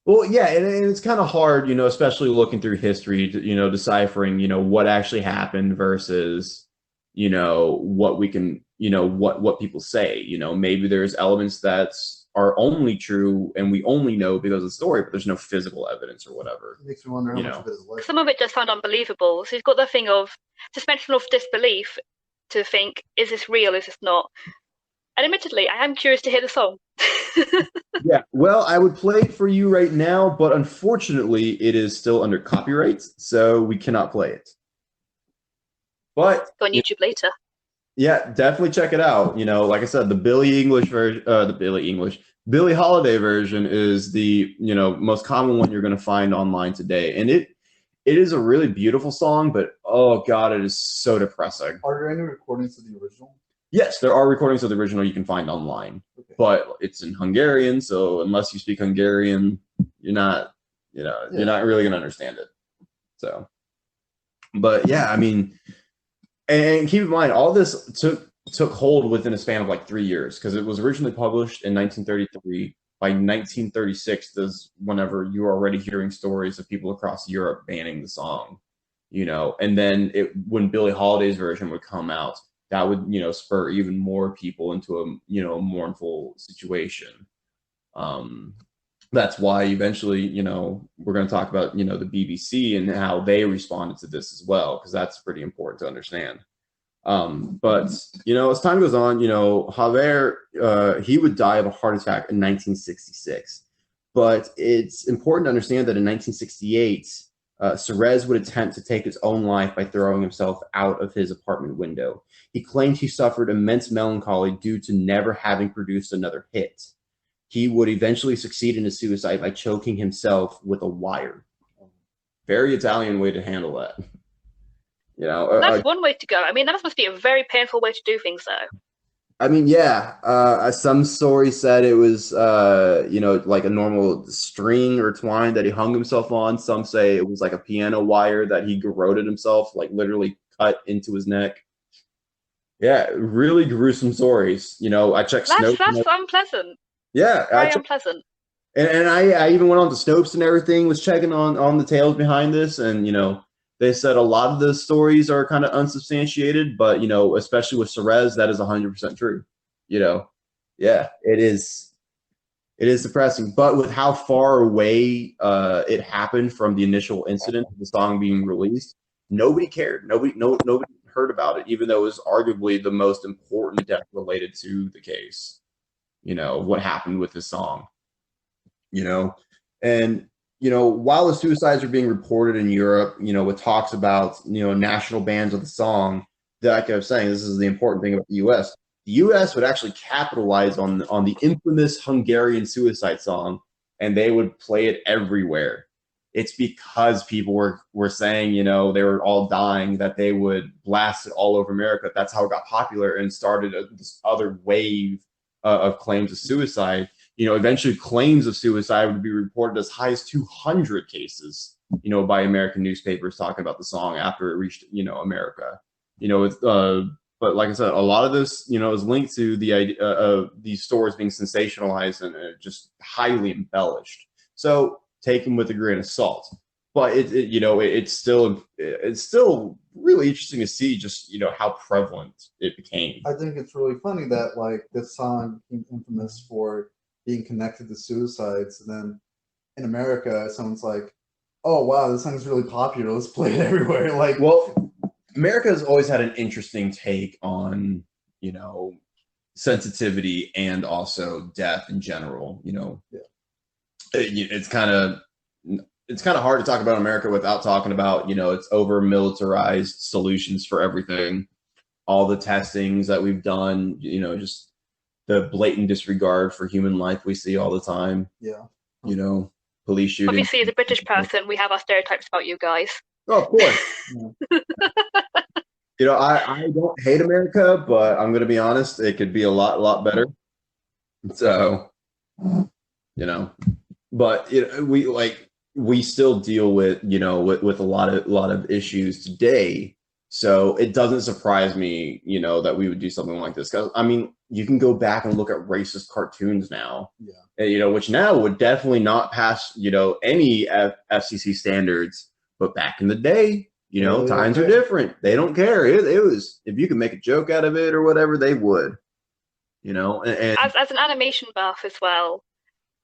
Well, yeah, and it's kind of hard, especially looking through history, to, deciphering, what actually happened versus, what we can, what people say. Maybe there's elements that are only true and we only know because of the story, but there's no physical evidence or whatever. It makes me wonder how much of it is like. Some of it does sound unbelievable. So you've got the thing of suspension of disbelief to think, is this real, is this not? And admittedly, I am curious to hear the song. Yeah, well, I would play it for you right now, but unfortunately, it is still under copyright, so we cannot play it. But go on YouTube later. Yeah, definitely check it out. Like I said, the Billie Holiday version is the most common one you're going to find online today, and it is a really beautiful song. But oh god, it is so depressing. Are there any recordings of the original? Yes, there are recordings of the original you can find online, but it's in Hungarian, so unless you speak Hungarian, you're not really gonna understand it. So, but yeah, I mean, and keep in mind, all this took hold within a span of like 3 years because it was originally published in 1933. By 1936, is whenever you were already hearing stories of people across Europe banning the song, and then when Billie Holiday's version would come out, that would, spur even more people into a mournful situation. That's why eventually, we're going to talk about, the BBC and how they responded to this as well, because that's pretty important to understand. But, as time goes on, Javier, he would die of a heart attack in 1966. But it's important to understand that in 1968, Serez would attempt to take his own life by throwing himself out of his apartment window. He claimed he suffered immense melancholy due to never having produced another hit. He would eventually succeed in his suicide by choking himself with a wire. Very Italian way to handle that. That's one way to go. I mean, that must be a very painful way to do things, though. I mean, yeah. Some stories said it was, like a normal string or twine that he hung himself on. Some say it was like a piano wire that he garroted himself, like literally cut into his neck. Yeah, really gruesome stories. I checked Snopes. That's unpleasant. Yeah, very unpleasant. And I even went on to Snopes and everything, was checking on the tales behind this, and they said a lot of the stories are kind of unsubstantiated, but especially with Serez, that is 100% true. Yeah, it is depressing. But with how far away it happened from the initial incident of the song being released, nobody cared. Nobody heard about it, even though it was arguably the most important death related to the case. What happened with this song. And while the suicides are being reported in Europe, with talks about, national bans of the song, like I was saying, this is the important thing about the U.S. The U.S. would actually capitalize on the infamous Hungarian suicide song, and they would play it everywhere. It's because people were saying, they were all dying, that they would blast it all over America. That's how it got popular and started this other wave of claims of suicide. Eventually claims of suicide would be reported as high as 200 cases, by American newspapers talking about the song after it reached, America. But like I said, a lot of this, is linked to the idea of these stories being sensationalized and just highly embellished. So take them with a grain of salt. But it's still really interesting to see just how prevalent it became. I think it's really funny that like this song became infamous for being connected to suicides, and then in America, someone's like, "Oh wow, this song's really popular. Let's play it everywhere." Like, well, America has always had an interesting take on sensitivity and also death in general. It's kind of hard to talk about America without talking about its over militarized solutions for everything, all the testings that we've done, just the blatant disregard for human life we see all the time. Yeah. Police shootings. Obviously, as a British person, we have our stereotypes about you guys. Oh, of course. I don't hate America, but I'm going to be honest, it could be a lot better. So, but we still deal with with a lot of issues today. So it doesn't surprise me, that we would do something like this. 'Cause, I mean, you can go back and look at racist cartoons now, which now would definitely not pass, any FCC standards. But back in the day, times are different. They don't care. It was, if you could make a joke out of it or whatever, they would. And as an animation buff as well,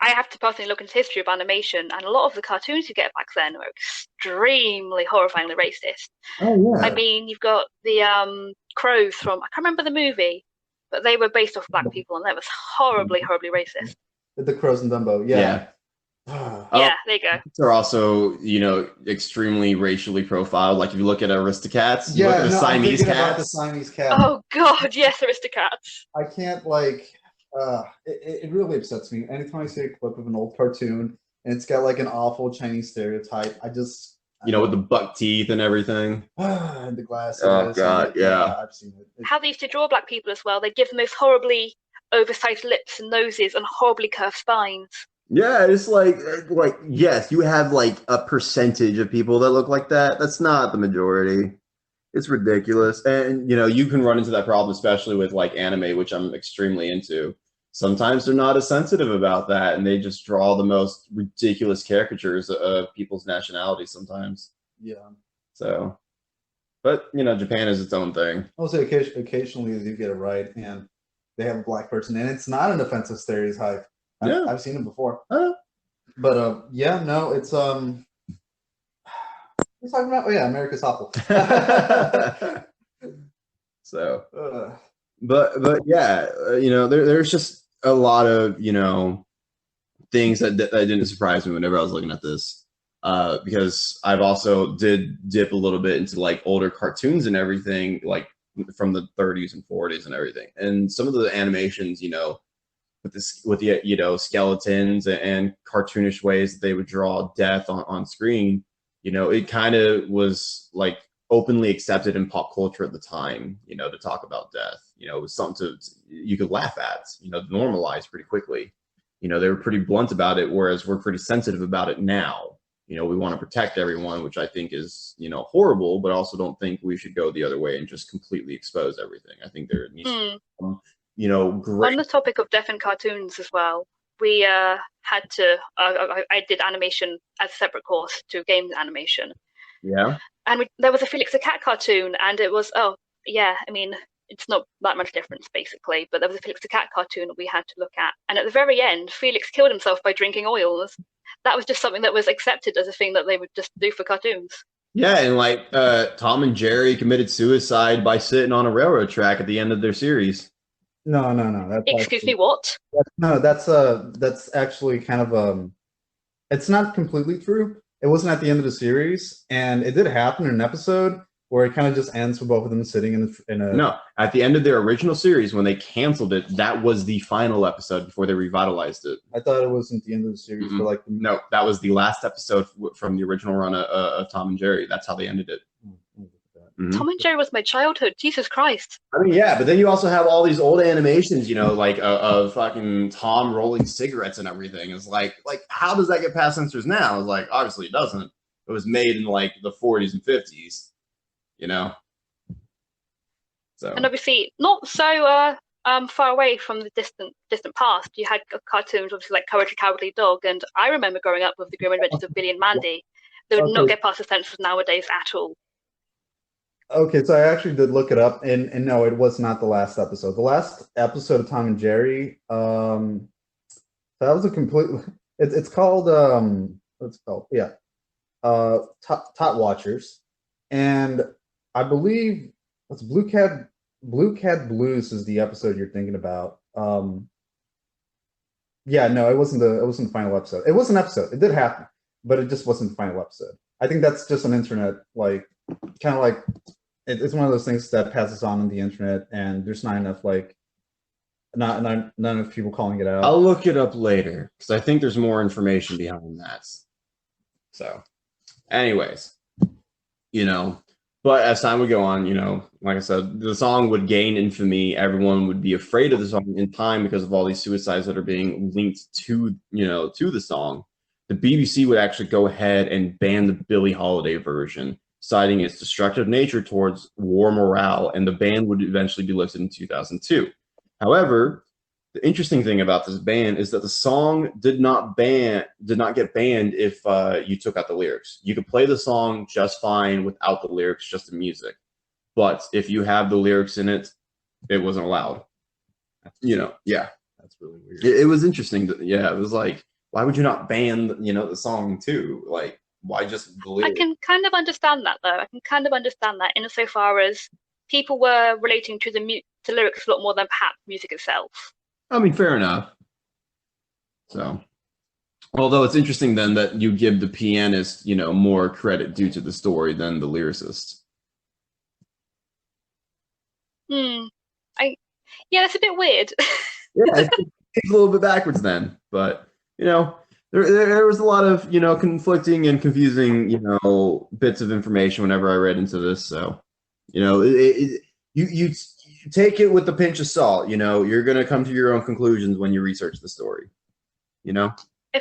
I have to personally look into the history of animation, and a lot of the cartoons you get back then were extremely horrifyingly racist. Oh yeah. I mean, you've got the crows from, I can't remember the movie, but they were based off black people, and that was horribly, horribly racist. The crows in Dumbo, yeah. Yeah, there you go. They're also, extremely racially profiled. Like if you look at Aristocats, you look at the Siamese cats. About the Siamese cat. Oh God, yes, Aristocats. I can't it really upsets me anytime I see a clip of an old cartoon and it's got like an awful Chinese stereotype. I just with the buck teeth and everything. And the glasses. Oh God, yeah. I've seen it. How they used to draw black people as well. They give them those horribly oversized lips and noses and horribly curved spines. Yeah, it's like yes, you have like a percentage of people that look like that. That's not the majority. It's ridiculous. And you can run into that problem, especially with like anime, which I'm extremely into. Sometimes they're not as sensitive about that, and they just draw the most ridiculous caricatures of people's nationalities sometimes. Yeah. So, but Japan is its own thing. I'll say occasionally you get it right, and they have a black person, and it's not an offensive stereotype. I've seen it before. But it's we're talking about America's awful. So, but yeah, there's just a lot of things that didn't surprise me whenever I was looking at this, because I've also did dip a little bit into like older cartoons and everything, like from the 30s and 40s and everything, and some of the animations, with the skeletons and cartoonish ways that they would draw death on screen, it kind of was like openly accepted in pop culture at the time, to talk about death. It was something you could laugh at, normalize pretty quickly. They were pretty blunt about it, whereas we're pretty sensitive about it now. We want to protect everyone, which I think is, horrible, but I also don't think we should go the other way and just completely expose everything. I think there needs to be great. On the topic of death in cartoons as well, we had to, I did animation as a separate course to games animation. Yeah. And there was a Felix the Cat cartoon, and it was, it's not that much difference basically, but there was a Felix the Cat cartoon that we had to look at. And at the very end, Felix killed himself by drinking oils. That was just something that was accepted as a thing that they would just do for cartoons. Yeah, and like Tom and Jerry committed suicide by sitting on a railroad track at the end of their series. No. Excuse me, what? That's actually kind of it's not completely true. It wasn't at the end of the series, and it did happen in an episode where it kind of just ends with both of them sitting in a. No, at the end of their original series, when they canceled it, that was the final episode before they revitalized it. I thought it wasn't the end of the series, but like no, that was the last episode from the original run of Tom and Jerry. That's how they ended it. Tom and Jerry was my childhood. Jesus Christ. I mean, yeah, but then you also have all these old animations, like of fucking Tom rolling cigarettes and everything. It's like how does that get past censors now? It's like obviously it doesn't. It was made in like the 40s and 50s, So. And obviously not so far away from the distant past. You had cartoons, obviously like Courage the Cowardly Dog, and I remember growing up with the Grim Adventures of Billy and Mandy. They would not get past the censors nowadays at all. Okay, so I actually did look it up, and no, it was not the last episode. The last episode of Tom and Jerry, that was a complete. It's called what's it called? Yeah, Tot Watchers, and I believe it's Blue Cat Blues is the episode you're thinking about. Yeah, no, it wasn't the final episode. It was an episode. It did happen, but it just wasn't the final episode. I think that's just an internet kind of like it's one of those things that passes on the internet, and there's not enough not enough people calling it out. I'll look it up later because I think there's more information behind that. So, anyways, But as time would go on, like I said, the song would gain infamy. Everyone would be afraid of the song in time because of all these suicides that are being linked to the song. The BBC would actually go ahead and ban the Billie Holiday version, citing its destructive nature towards war morale, and the ban would eventually be lifted in 2002. However, the interesting thing about this ban is that the song did not get banned if you took out the lyrics. You could play the song just fine without the lyrics, just the music. But if you have the lyrics in it, it wasn't allowed. Yeah. That's really weird. It was interesting. It was like, why would you not ban the song too? Like, why just the lyrics? I can kind of understand that, though. I can kind of understand that insofar as people were relating to the lyrics a lot more than perhaps music itself. I mean, fair enough. So, although it's interesting then that you give the pianist, more credit due to the story than the lyricist. Yeah, that's a bit weird. Yeah, it's a little bit backwards then, but there was a lot of conflicting and confusing bits of information whenever I read into this. So, you take it with a pinch of salt. You're gonna come to your own conclusions when you research the story. I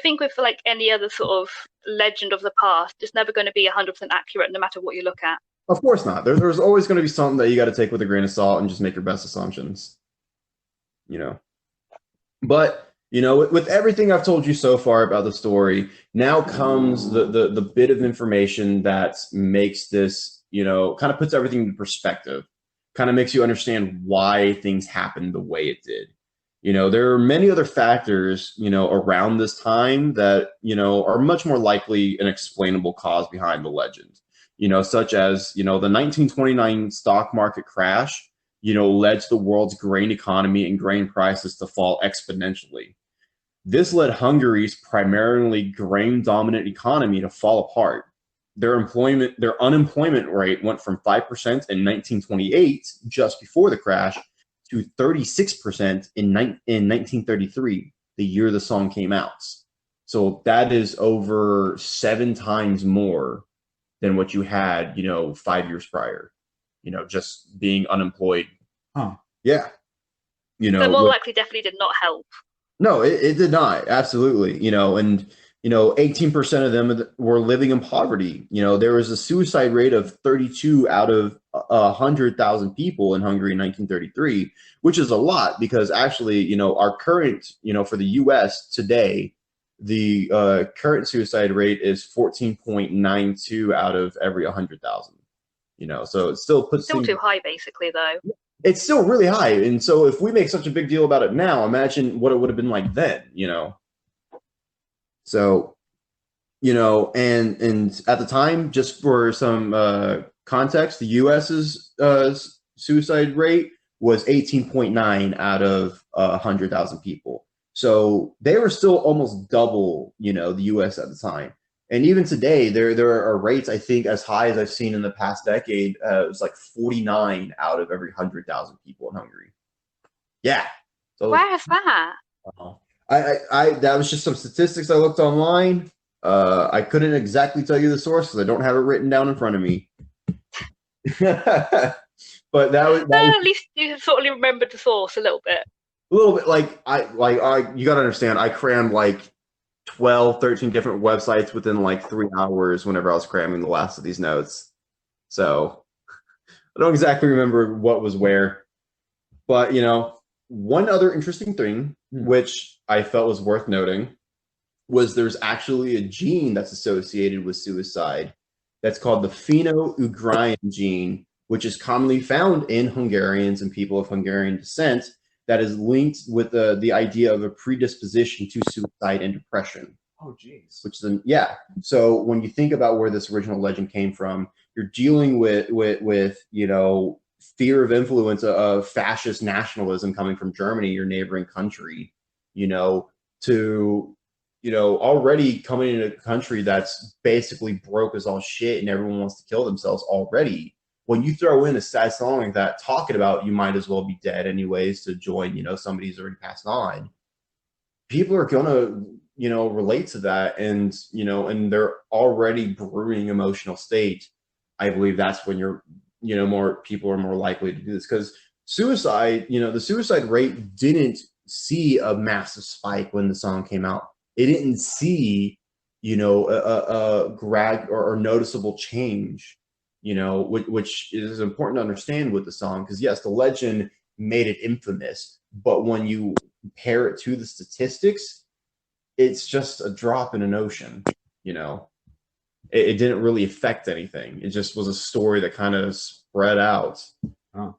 think with like any other sort of legend of the past, it's never going to be 100% accurate no matter what you look at. Of course not. There's always going to be something that you got to take with a grain of salt and just make your best assumptions. But with everything I've told you so far about the story, now comes the bit of information that makes this kind of puts everything into perspective, kind of makes you understand why things happened the way it did. There are many other factors, around this time that, are much more likely an explainable cause behind the legend, such as, the 1929 stock market crash, led to the world's grain economy and grain prices to fall exponentially. This led Hungary's primarily grain-dominant economy to fall apart. Their unemployment rate went from 5% in 1928, just before the crash, to 36% in 1933, the year the song came out. So that is over 7 times more than what you had, 5 years prior, just being unemployed. Huh. Yeah. But more likely definitely did not help. No, it did not. Absolutely. And 18% of them were living in poverty. There was a suicide rate of 32 out of 100,000 people in Hungary in 1933, which is a lot because actually, our current, for the U.S. today, the current suicide rate is 14.92 out of every 100,000. So it still puts still too high, basically, though. It's still really high, and so if we make such a big deal about it now, imagine what it would have been like then. So, and at the time, just for some context, the U.S.'s suicide rate was 18.9 out of 100,000 people. So they were still almost double, the U.S. at the time. And even today, there are rates, I think, as high as I've seen in the past decade. It was like 49 out of every 100,000 people in Hungary. Yeah. So, where is that? That was just some statistics I looked online. I couldn't exactly tell you the source because I don't have it written down in front of me. But that was at least you sort of remembered the source a little bit. A little bit. You got to understand, I crammed like 12, 13 different websites within like 3 hours whenever I was cramming the last of these notes. So I don't exactly remember what was where. But, one other interesting thing, which I felt was worth noting, was there's actually a gene that's associated with suicide that's called the phenogrein gene, which is commonly found in Hungarians and people of Hungarian descent, that is linked with the idea of a predisposition to suicide and depression. Oh, geez. Which is, So when you think about where this original legend came from, you're dealing with fear of influence of fascist nationalism coming from Germany, your neighboring country, to already coming in a country that's basically broke as all shit and everyone wants to kill themselves already. When you throw in a sad song like that, talking about you might as well be dead anyways to join, somebody who's already passed on, people are gonna, relate to that, and and they're already brewing emotional state. I believe that's when more people are more likely to do this, because suicide, the suicide rate didn't see a massive spike when the song came out. It didn't see, a grad or noticeable change, which is important to understand with the song, because yes, the legend made it infamous, but when you compare it to the statistics, it's just a drop in an ocean. It didn't really affect anything. It just was a story that kind of spread out. Oh.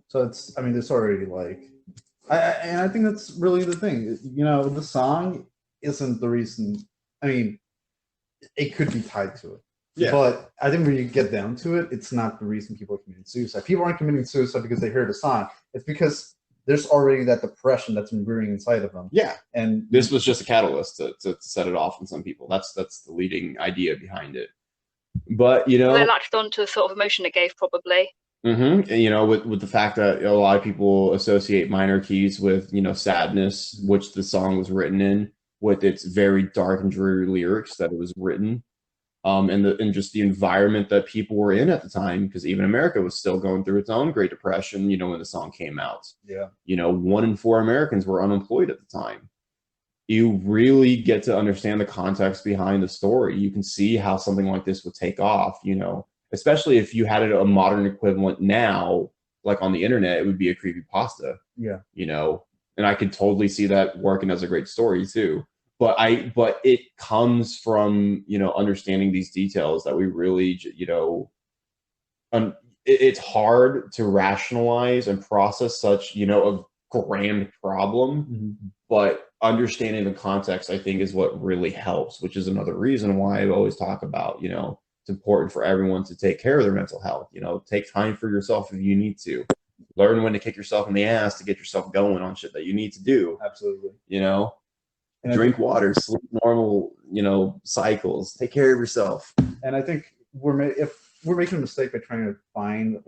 So there's already and I think that's really the thing. The song isn't the reason. I mean, it could be tied to it. Yeah. But I think when you get down to it, it's not the reason people are committing suicide. People aren't committing suicide because they heard a song. It's because there's already that depression that's been brewing inside of them. Yeah. And this was just a catalyst to set it off in some people. That's the leading idea behind it. But, they latched on to the sort of emotion it gave, probably. Mm-hmm. And, with the fact that a lot of people associate minor keys with, sadness, which the song was written in, with its very dark and dreary lyrics that it was written. And just the environment that people were in at the time, because even America was still going through its own Great Depression, when the song came out. Yeah. 1 in 4 Americans were unemployed at the time. You really get to understand the context behind the story. You can see how something like this would take off, especially if you had a modern equivalent now, like on the internet, it would be a creepypasta. Yeah. And I could totally see that working as a great story too. But it comes from, understanding these details that we really, it's hard to rationalize and process such, a grand problem, mm-hmm. But understanding the context, I think, is what really helps, which is another reason why I always talk about, it's important for everyone to take care of their mental health, take time for yourself if you need to. Learn when to kick yourself in the ass to get yourself going on shit that you need to do. Absolutely. And drink water, sleep normal, cycles. Take care of yourself. And I think if we're making a mistake by trying to find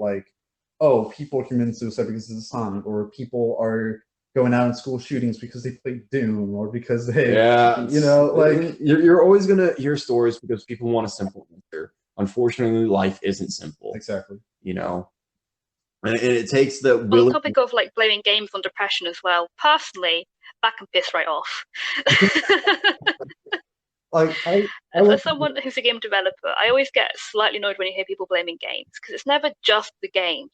people commit suicide because of the song, or people are going out in school shootings because they play Doom, or because they, you're always gonna hear stories because people want a simple answer. Unfortunately, life isn't simple. Exactly. And it takes the on the topic of blaming games on depression as well. Personally, that can piss right off. As someone who's a game developer, I always get slightly annoyed when you hear people blaming games, because it's never just the games.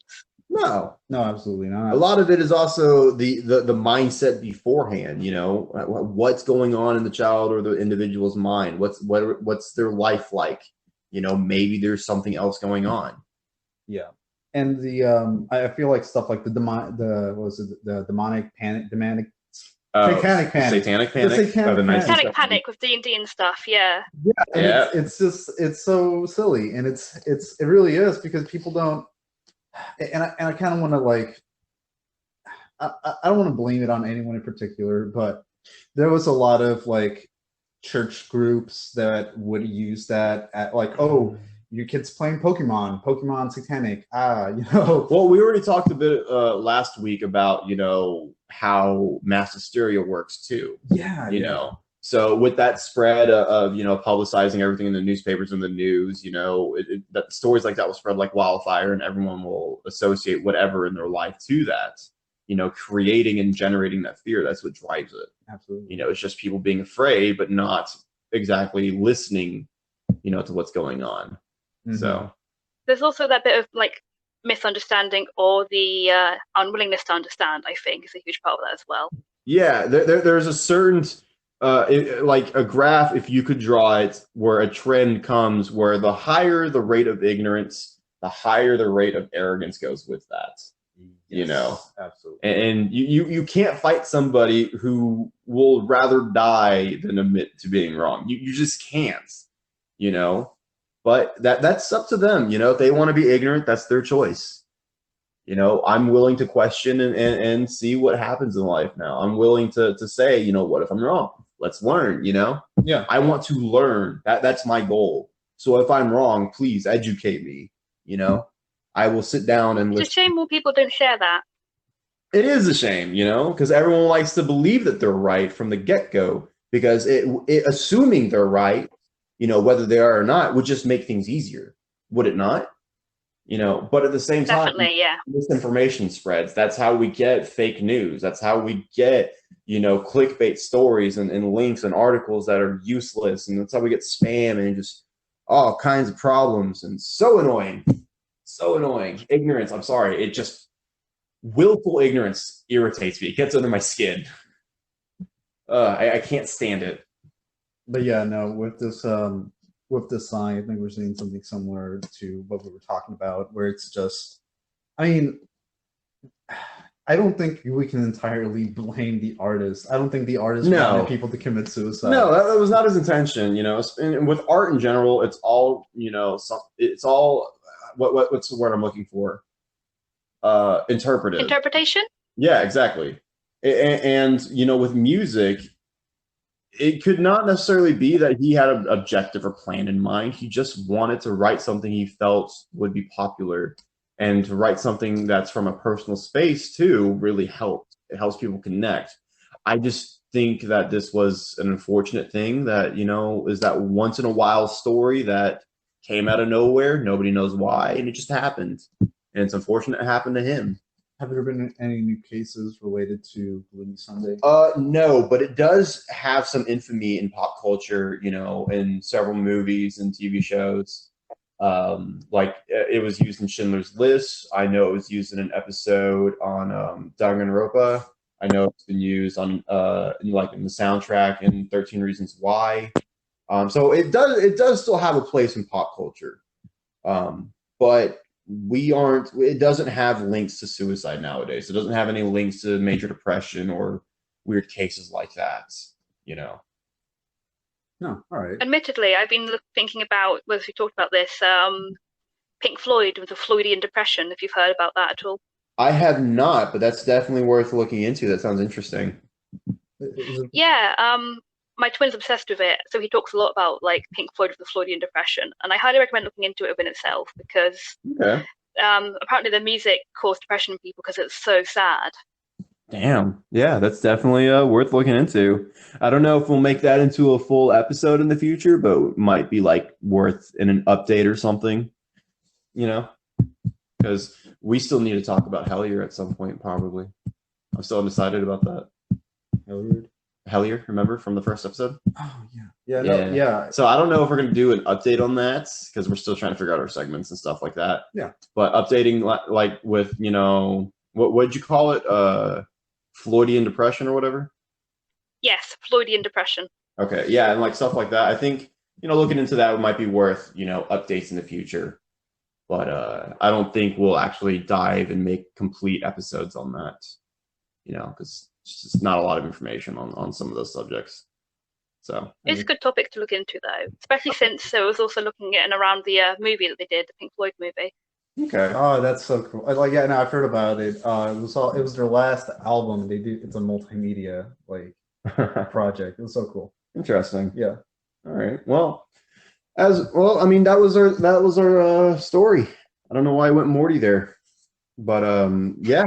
No, absolutely not. A lot of it is also the mindset beforehand. What's going on in the child or the individual's mind. What's their life like? Maybe there's something else going on. Yeah. And I feel like stuff like the demonic panic, satanic panic, satanic panic with D&D and stuff. Yeah. Yeah. It's so silly, and it really is, because people don't. And I kind of want to I don't want to blame it on anyone in particular, but there was a lot of church groups that would use that at your kid's playing Pokemon satanic. Well, we already talked a bit last week about, how mass hysteria works too. Yeah. So with that spread of, publicizing everything in the newspapers and the news, that stories like that will spread like wildfire, and everyone will associate whatever in their life to that, creating and generating that fear. That's what drives it. Absolutely. It's just people being afraid, but not exactly listening, to what's going on. Mm-hmm. So there's also that bit of misunderstanding, or the unwillingness to understand, I think, is a huge part of that as well. Yeah, there's a certain a graph, if you could draw it, where a trend comes where the higher the rate of ignorance, the higher the rate of arrogance goes with that. Yes, absolutely. And you can't fight somebody who will rather die than admit to being wrong. You just can't, but that's up to them. If they want to be ignorant, that's their choice. I'm willing to question and see what happens in life now. I'm willing to say, what if I'm wrong? Let's learn, Yeah. I want to learn. That's my goal. So if I'm wrong, please educate me, I will sit down and listen. It's a shame more people don't share that. It is a shame, because everyone likes to believe that they're right from the get-go, because it assuming they're right, whether they are or not, would just make things easier. Would it not? But at the same time, Definitely, yeah. misinformation spreads. That's how we get fake news. That's how we get, clickbait stories and links and articles that are useless. And that's how we get spam and just all kinds of problems. And so annoying. So annoying. Ignorance. I'm sorry. It just, willful ignorance irritates me. It gets under my skin. I can't stand it. But yeah, no, with this song, I think we're seeing something similar to what we were talking about, where it's just, I mean, I don't think we can entirely blame the artist. I don't think the artist wanted people to commit suicide. No, that was not his intention. And with art in general, it's all, it's all, what's the word I'm looking for? Interpretive. Interpretation? Yeah, exactly. And with music, it could not necessarily be that he had an objective or plan in mind. He just wanted to write something he felt would be popular, and to write something that's from a personal space too really helped. It helps people connect. I just think that this was an unfortunate thing that, is that once in a while story that came out of nowhere. Nobody knows why, and it just happened. And it's unfortunate it happened to him. Have there been any new cases related to Gloomy Sunday? No, but it does have some infamy in pop culture, in several movies and TV shows. Like it was used in Schindler's List. I know it was used in an episode on Danganronpa. I know it's been used on in the soundtrack in 13 Reasons Why. So it does still have a place in pop culture. But it doesn't have links to suicide nowadays. It doesn't have any links to major depression or weird cases like that, No, all right. Admittedly, I've been thinking about, whether we talked about this, Pink Floyd with the Floydian depression, if you've heard about that at all. I have not, but that's definitely worth looking into. That sounds interesting. Yeah, my twin's obsessed with it, so he talks a lot about Pink Floyd with the Floydian depression, and I highly recommend looking into it within itself because apparently the music caused depression in people because it's so sad. Damn. Yeah, that's definitely worth looking into. I don't know if we'll make that into a full episode in the future, but it might be worth in an update or something, because we still need to talk about Hellier at some point, probably. I'm still undecided about that. Hellier, remember from the first episode? Oh, yeah. Yeah. So I don't know if we're going to do an update on that because we're still trying to figure out our segments and stuff like that. Yeah. But updating with, what'd you call it? Floydian depression or whatever? Yes, Floydian depression. Okay. Yeah. And stuff like that. I think, looking into that might be worth, updates in the future. But I don't think we'll actually dive and make complete episodes on that, because it's just not a lot of information on some of those subjects. So it's a good topic to look into, though, especially since I was also looking at and around the movie that they did, the Pink Floyd movie. Okay. Oh, that's so cool. I've heard about it. It was their last album. It's a multimedia project. It was so cool. Interesting. Yeah. All right. Well, that was our story. I don't know why I went Morty there, but yeah,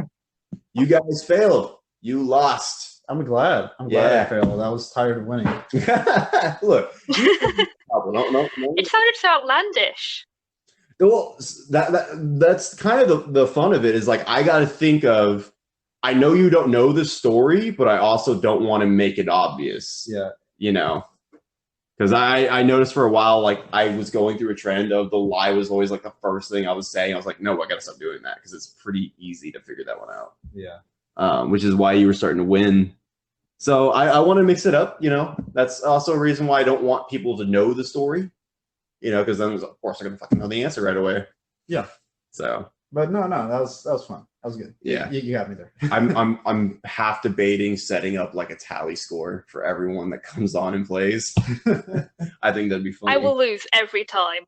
you guys failed. You lost. I'm glad I failed. I was tired of winning. Look, it sounded so outlandish. Well, that's kind of the fun of it is I got to think of. I know you don't know the story, but I also don't want to make it obvious. Yeah, because I noticed for a while I was going through a trend of the lie was always the first thing I was saying. I was like, no, I got to stop doing that because it's pretty easy to figure that one out. Yeah. Which is why you were starting to win. So I want to mix it up, That's also a reason why I don't want people to know the story, because then of course they're gonna fucking know the answer right away. Yeah. So. But no, that was fun. That was good. Yeah. You got me there. I'm half debating setting up a tally score for everyone that comes on and plays. I think that'd be fun. I will lose every time.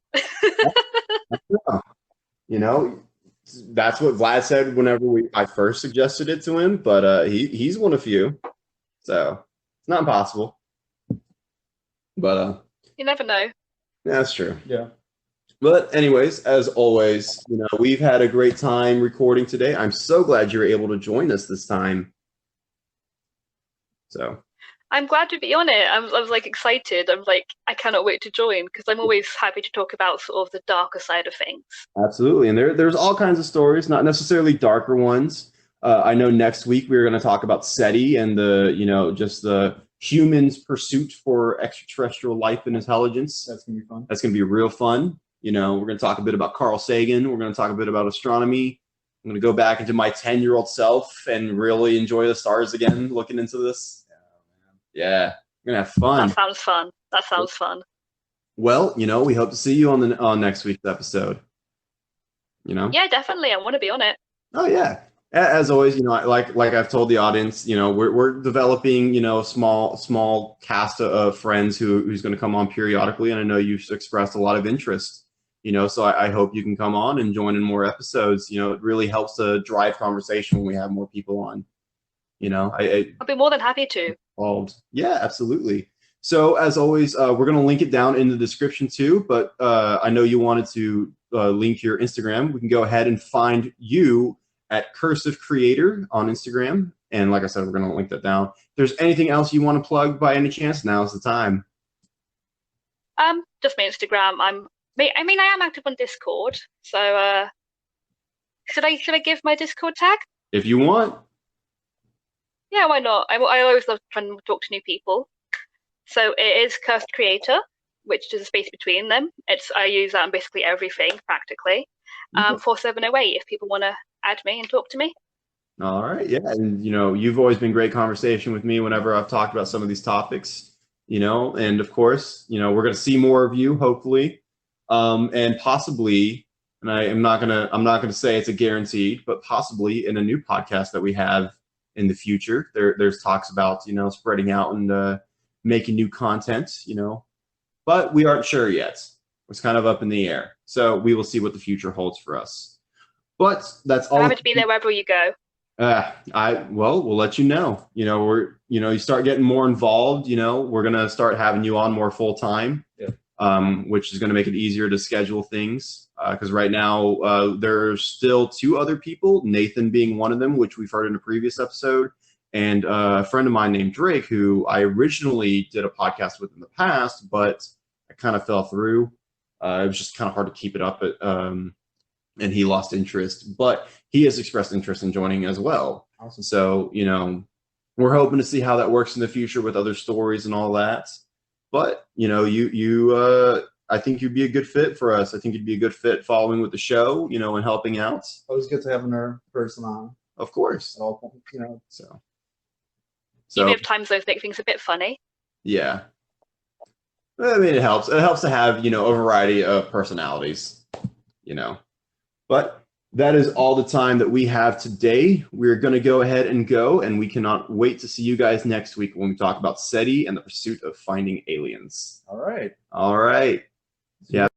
That's what Vlad said whenever I first suggested it to him, but he's one of few, so it's not impossible. But you never know. That's true. Yeah. But anyways, as always, we've had a great time recording today. I'm so glad you were able to join us this time. So I'm glad to be on it. I was like excited. I'm like, I cannot wait to join because I'm always happy to talk about sort of the darker side of things. Absolutely, and there's all kinds of stories, not necessarily darker ones. I know next week we're going to talk about SETI and just the humans' pursuit for extraterrestrial life and intelligence. That's gonna be fun. That's going to be real fun. We're going to talk a bit about Carl Sagan. We're going to talk a bit about astronomy. I'm going to go back into my 10-year-old self and really enjoy the stars again, looking into this. Yeah, we're going to have fun. That sounds fun. That sounds fun. Well, we hope to see you on next week's episode. Yeah, definitely. I want to be on it. Oh yeah. As always, like I've told the audience, we're developing, a small cast of friends who's going to come on periodically, and I know you've expressed a lot of interest. So I hope you can come on and join in more episodes. It really helps to drive conversation when we have more people on. I'll be more than happy to. Involved. Yeah, absolutely. So as always, we're going to link it down in the description too. But I know you wanted to link your Instagram. We can go ahead and find you at Cursive Creator on Instagram. And like I said, we're going to link that down. If there's anything else you want to plug by any chance, now's the time. Just my Instagram. I am active on Discord. So should I give my Discord tag? If you want. Yeah, why not? I always love trying to talk to new people. So it is Cursed Creator, which is a space between them. I use that on basically everything, practically. 4708 if people want to add me and talk to me. All right, yeah, and you've always been great conversation with me whenever I've talked about some of these topics. And of course, we're going to see more of you, hopefully, and possibly. And I'm not gonna say it's a guarantee, but possibly in a new podcast that we have in the future, there's talks about spreading out and making new content, but we aren't sure yet. It's kind of up in the air, so we will see what the future holds for us. But that's all. I'm happy to be there wherever you go. We'll let you know. You start getting more involved. We're gonna start having you on more full time. Yeah. Which is gonna make it easier to schedule things. Because right now there's still 2 other people, Nathan being one of them, which we've heard in a previous episode, and a friend of mine named Drake, who I originally did a podcast with in the past, but I kind of fell through. It was just kind of hard to keep it up, and he lost interest. But he has expressed interest in joining as well. Awesome. So, we're hoping to see how that works in the future with other stories and all that. But, I think you'd be a good fit for us. I think you'd be a good fit following with the show, and helping out. Always good to have another person on. Of course. At all points, So Even if times those make things a bit funny. Yeah. I mean, it helps. It helps to have, a variety of personalities, But that is all the time that we have today. We're going to go ahead and go, and we cannot wait to see you guys next week when we talk about SETI and the pursuit of finding aliens. All right. All right. Yeah.